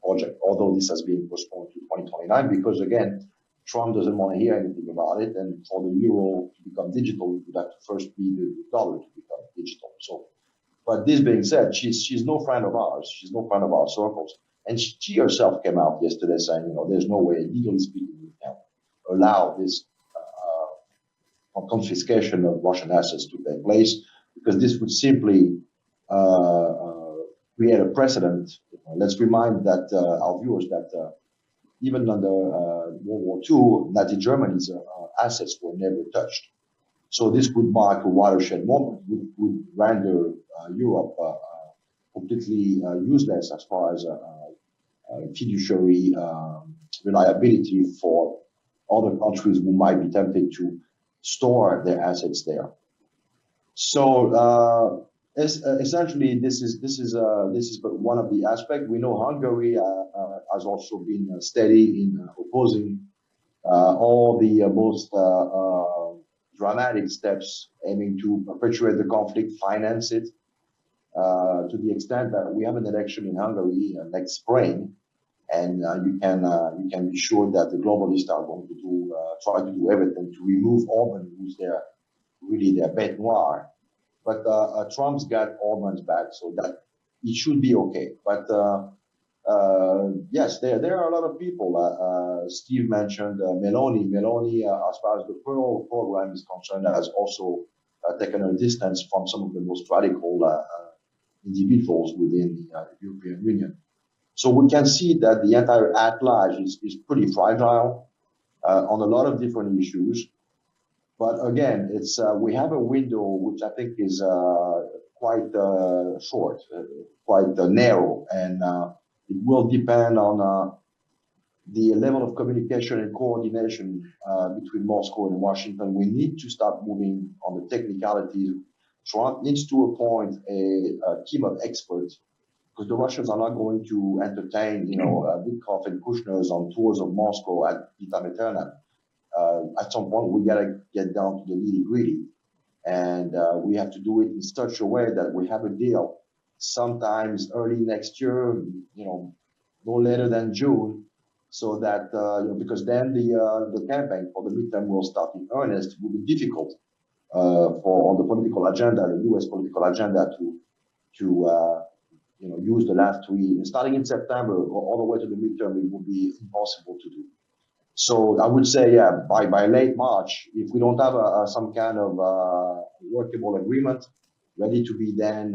project, although this has been postponed to 2029 because, again, Trump doesn't want to hear anything about it. And for the euro to become digital, it would have to first be the dollar to become digital. So, but this being said, she's no friend of ours. She's no friend of our circles. And she herself came out yesterday saying, there's no way, legally speaking, we can allow this confiscation of Russian assets to take place, because this would simply create a precedent. Let's remind that our viewers that even under World War II, Nazi Germany's assets were never touched. So this would mark a watershed moment, would render Europe completely useless as far as fiduciary reliability for other countries who might be tempted to store their assets there. So essentially, this is but one of the aspects. We know Hungary has also been steady in opposing all the most dramatic steps aiming to perpetuate the conflict, finance it, to the extent that we have an election in Hungary next spring, and you can be sure that the globalists are going to try to do everything to remove Orban, who's really their bête noire. But Trump's got Orban's back, so that it should be okay. But yes, there are a lot of people. Steve mentioned Meloni. Meloni, as far as the Pearl program is concerned, has also taken a distance from some of the most radical individuals within the European Union. So we can see that the entire atlas is pretty fragile on a lot of different issues. But again, it's we have a window which I think is quite short, quite narrow, and it will depend on the level of communication and coordination between Moscow and Washington. We need to start moving on the technicalities. Trump needs to appoint a team of experts, because the Russians are not going to entertain, Witkoff and Kushner's on tours of Moscow at vitam aeternam. At some point, we gotta get down to the nitty gritty, and we have to do it in such a way that we have a deal sometimes early next year, no later than June, so that because then the campaign for the midterm will start in earnest. It will be difficult for on the political agenda, the U.S. political agenda, to use the last 2 years, starting in September all the way to the midterm. It would be impossible to do. So I would say, by late March, if we don't have some kind of workable agreement ready to be then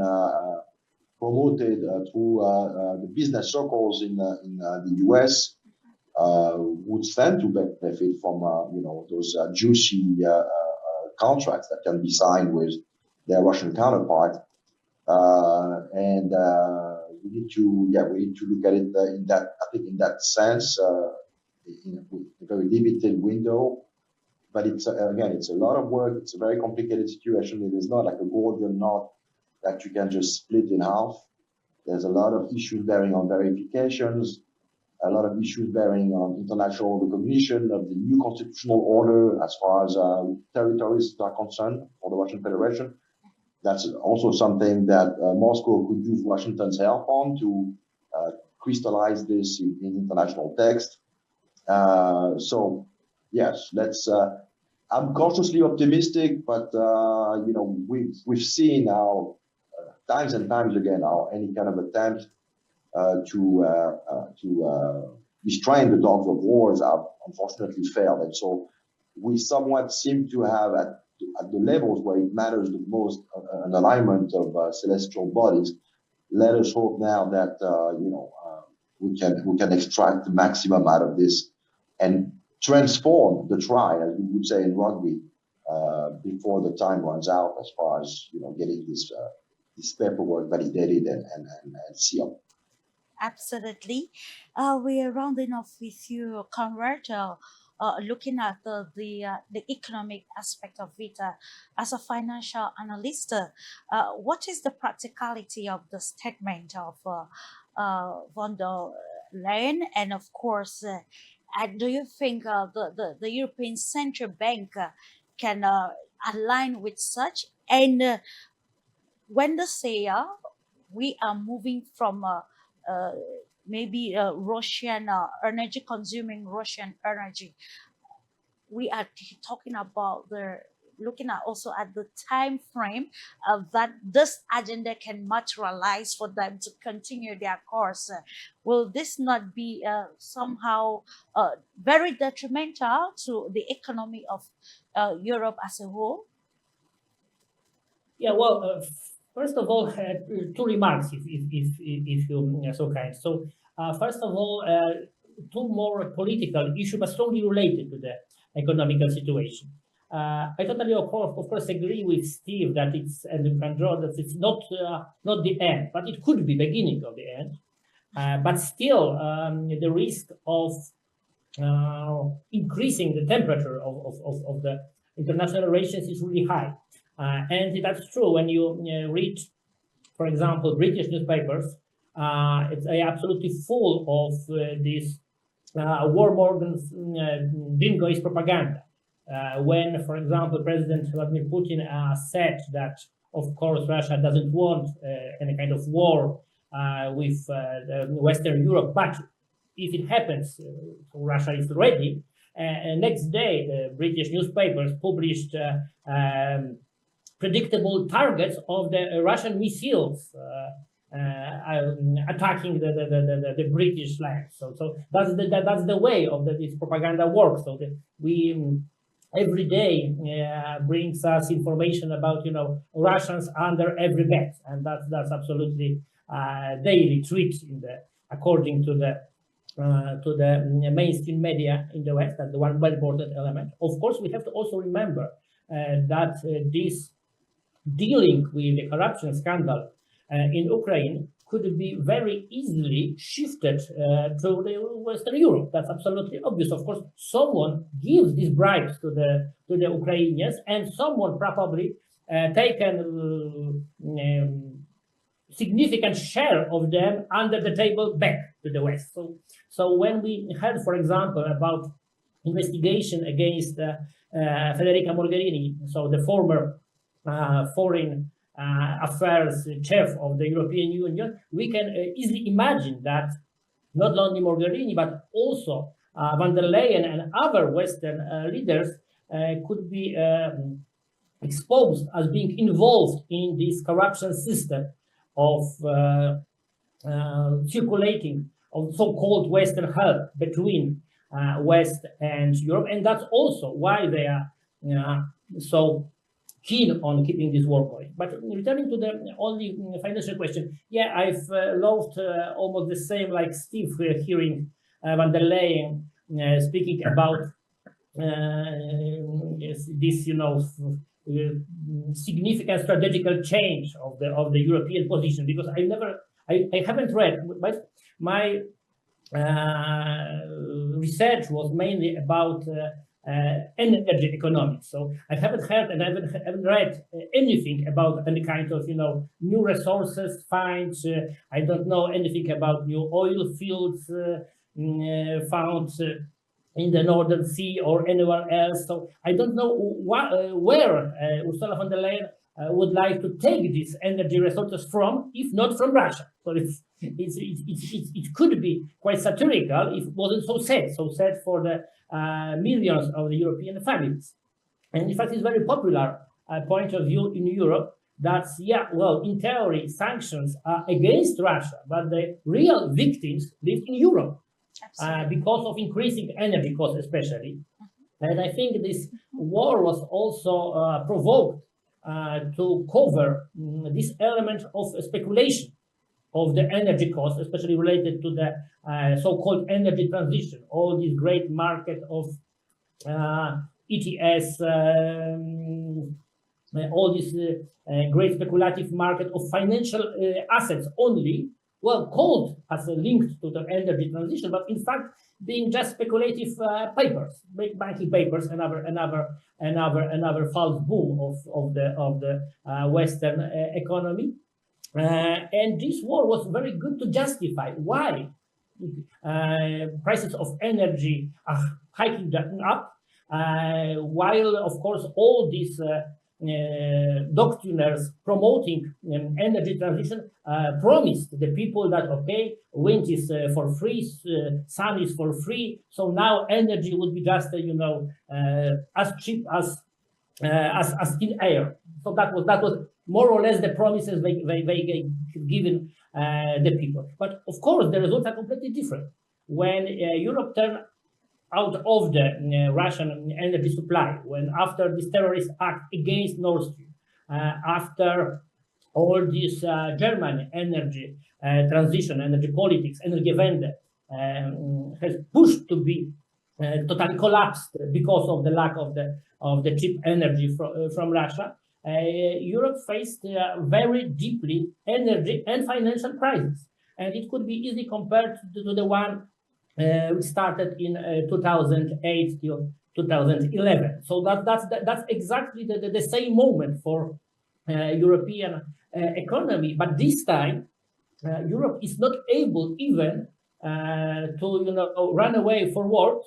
promoted through the business circles in the U.S., would stand to benefit from those juicy contracts that can be signed with their Russian counterpart. And we need to look at it in that sense. In a very limited window, but it's it's a lot of work. It's a very complicated situation. It is not like a Gordian knot that you can just split in half. There's a lot of issues bearing on verifications, a lot of issues bearing on international recognition of the new constitutional order as far as territories are concerned for the Russian Federation. That's also something that Moscow could use Washington's help on to crystallize this in international text. So yes, let's. I'm cautiously optimistic, but we've seen how times and times again how any kind of attempt to restrain the dogs of wars have unfortunately failed, and so we somewhat seem to have at the levels where it matters the most an alignment of celestial bodies. Let us hope now that we can extract the maximum out of this and transform the try, as we would say in rugby, before the time runs out, as far as getting this paperwork validated and sealed. Absolutely. We are rounding off with you, Conrad, looking at the economic aspect of it. As a financial analyst, what is the practicality of the statement of von der Leyen? And of course, do you think the European Central Bank can align with such? And when they say we are moving from maybe Russian energy, consuming Russian energy, we are talking about looking at also at the time frame that this agenda can materialize for them to continue their course. Will this not be somehow very detrimental to the economy of Europe as a whole? Yeah, well, first of all, two remarks, if you are so kind. So, first of all, two more political issues, but strongly related to the economical situation. I totally, of course, agree with Steve that it's and Andrew that it's not the end, but it could be beginning of the end. But still, the risk of increasing the temperature of the international relations is really high, and that's true when you read, for example, British newspapers. It's absolutely full of this warmongers, jingoist propaganda. When, for example, President Vladimir Putin said that, of course, Russia doesn't want any kind of war with Western Europe, but if it happens, Russia is ready. Next day, the British newspapers published predictable targets of the Russian missiles attacking the British land. So that's the way of this propaganda works. So we every day brings us information about Russians under every bet, and that's absolutely daily treat according to the mainstream media in the West. That's the one very important element. Of course, we have to also remember that this dealing with the corruption scandal in Ukraine could be very easily shifted to the Western Europe. That's absolutely obvious. Of course, someone gives these bribes to the Ukrainians, and someone probably taken significant share of them under the table back to the West. So when we heard, for example, about investigation against Federica Mogherini, so the former foreign affairs chief of the European Union, we can easily imagine that not only Mogherini, but also van der Leyen and other Western leaders could be exposed as being involved in this corruption system of circulating of so-called Western help between West and Europe. And that's also why they are so keen on keeping this war going. But returning to the only financial question, yeah, I've loved almost the same like Steve hearing van der Leyen speaking about this, significant strategical change of the European position, because I haven't read, but my research was mainly about energy economics. So I haven't heard and I haven't read anything about any kind of new resources finds. I don't know anything about new oil fields found in the Northern Sea or anywhere else. So I don't know where Ursula von der Leyen would like to take these energy resources from, if not from Russia. So it could be quite satirical if it wasn't so sad for the millions of the European families. And in fact, it's very popular point of view in Europe that, in theory, sanctions are against Russia, but the real victims live in Europe because of increasing energy costs, especially. And I think this war was also provoked to cover this element of speculation of the energy costs, especially related to the so-called energy transition, all this great market of ETS, all this great speculative market of financial assets only, called as linked to the energy transition, but in fact being just speculative papers, banking papers, another false boom of the Western economy. And this war was very good to justify why prices of energy are hiking up, while, of course, all these doctriners promoting energy transition promised the people that, okay, wind is for free, sun is for free, so now energy would be just, as cheap as thin air. So that was more or less the promises they given the people. But of course, the results are completely different. When Europe turned out of the Russian energy supply, when after this terrorist act against Nord Stream, after all this German energy transition, energy politics, energy Wende has pushed to be totally collapsed because of the lack of the cheap energy from Russia. Europe faced very deeply energy and financial crisis, and it could be easily compared to the one which started in 2008 till 2011. So that's exactly the same moment for European economy. But this time, Europe is not able even to run away forward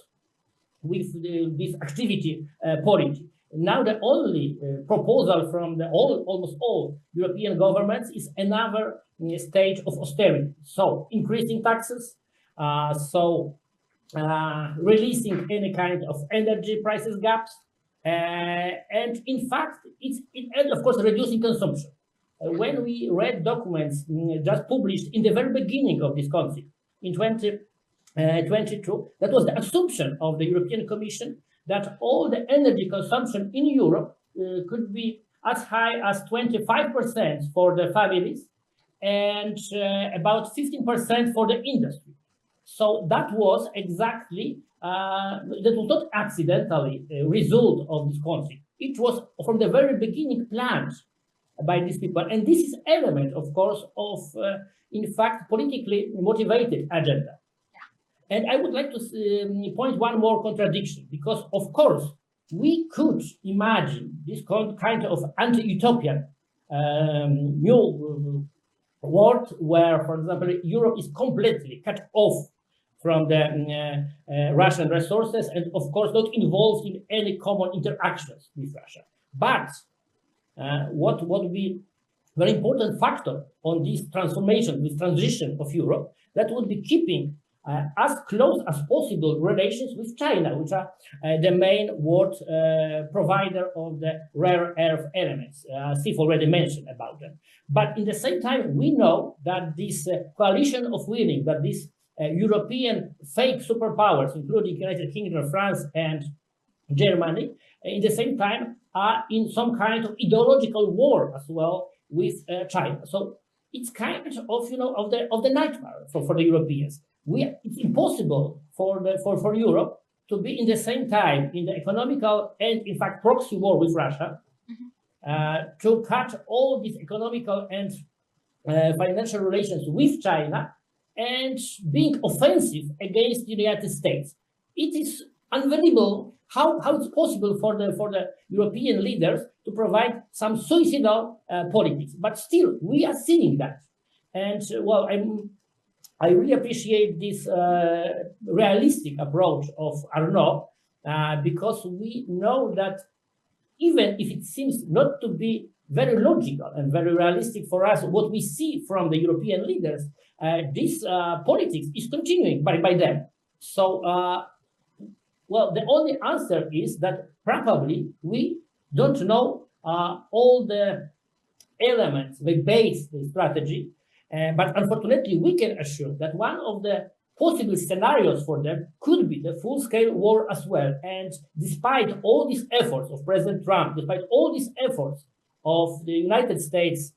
with this activity policy. Now the only proposal from almost all European governments is another stage of austerity. So increasing taxes, releasing any kind of energy prices gaps, and in fact, and of course reducing consumption. When we read documents just published in the very beginning of this conflict in 2022, that was the assumption of the European Commission that all the energy consumption in Europe could be as high as 25% for the families and about 15% for the industry. So that was exactly, that was not accidentally a result of this conflict. It was from the very beginning planned by these people. And this is element, of course, of, in fact, politically motivated agenda. And I would like to point one more contradiction, because, of course, we could imagine this kind of anti-utopian new world where, for example, Europe is completely cut off from the Russian resources and, of course, not involved in any common interactions with Russia. But what would be a very important factor on this transformation, this transition of Europe, that would be keeping as close as possible relations with China, which are the main world provider of the rare earth elements. Steve already mentioned about them. But in the same time, we know that this coalition of winning, that these European fake superpowers, including United Kingdom, France, and Germany, in the same time are in some kind of ideological war as well with China. So it's kind of of the nightmare for the Europeans. It's impossible for Europe to be in the same time in the economical and, in fact, proxy war with Russia, to cut all these economical and financial relations with China, and being offensive against the United States. It is unbelievable how it's possible for the European leaders to provide some suicidal politics. But still, we are seeing that. And, well, I really appreciate this realistic approach of Arnaud, because we know that even if it seems not to be very logical and very realistic for us, what we see from the European leaders, this politics is continuing by them. So, well, the only answer is that probably we don't know all the elements, the base, the strategy, but unfortunately, we can assume that one of the possible scenarios for them could be the full-scale war as well. And despite all these efforts of President Trump, despite all these efforts of the United States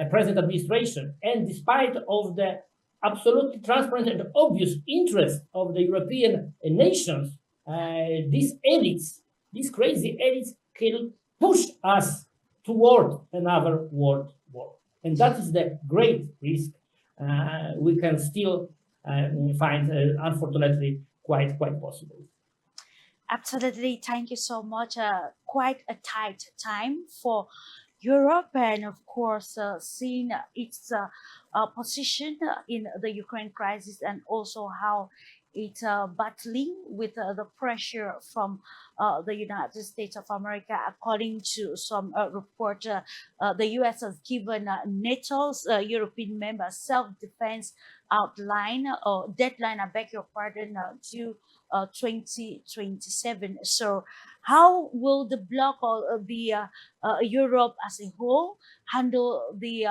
present administration, and despite of the absolutely transparent and obvious interest of the European nations, these elites, these crazy elites, can push us toward another world war. And that is the great risk we can still find, unfortunately, quite possible. Absolutely. Thank you so much. Quite a tight time for Europe, and of course, seeing its position in the Ukraine crisis, and also how it's battling with the pressure from the United States of America. According to some report, the US has given NATO's European members self-defense outline or deadline, I beg your pardon, to 2027. So how will the bloc or the Europe as a whole handle the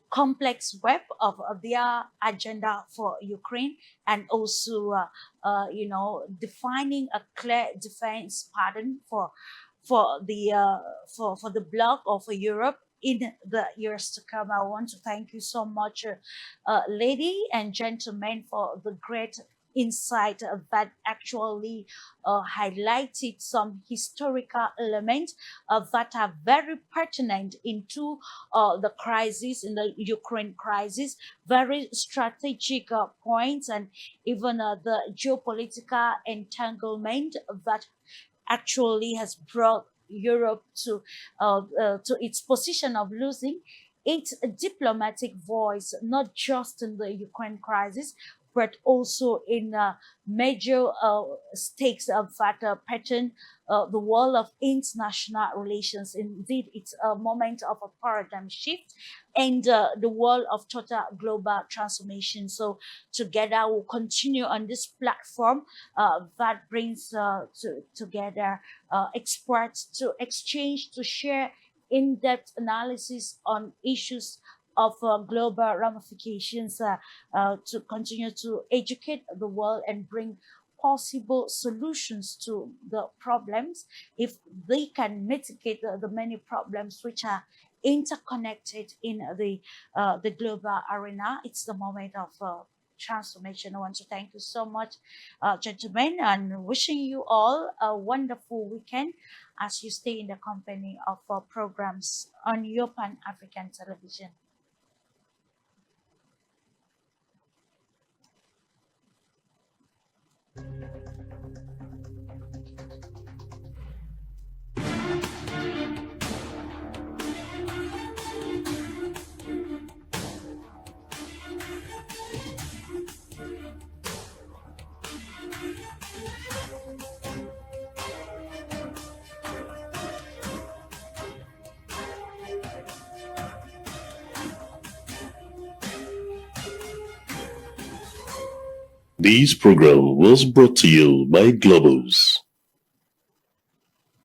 complex web of their agenda for Ukraine, and also, defining a clear defense pattern for the bloc of Europe in the years to come? I want to thank you so much, lady and gentlemen, for the great insight that actually highlighted some historical elements that are very pertinent into the crisis, in the Ukraine crisis, very strategic points, and even the geopolitical entanglement that actually has brought Europe to its position of losing its diplomatic voice, not just in the Ukraine crisis, but also in major stakes of that pattern the world of international relations. Indeed, it's a moment of a paradigm shift and the world of total global transformation. So together we'll continue on this platform that brings together experts to exchange, to share in-depth analysis on issues of global ramifications, to continue to educate the world and bring possible solutions to the problems if they can mitigate the many problems which are interconnected in the global arena. It's the moment of transformation. I want to thank you so much, gentlemen, and wishing you all a wonderful weekend as you stay in the company of programs on your Pan-African television. This program was brought to you by Globos.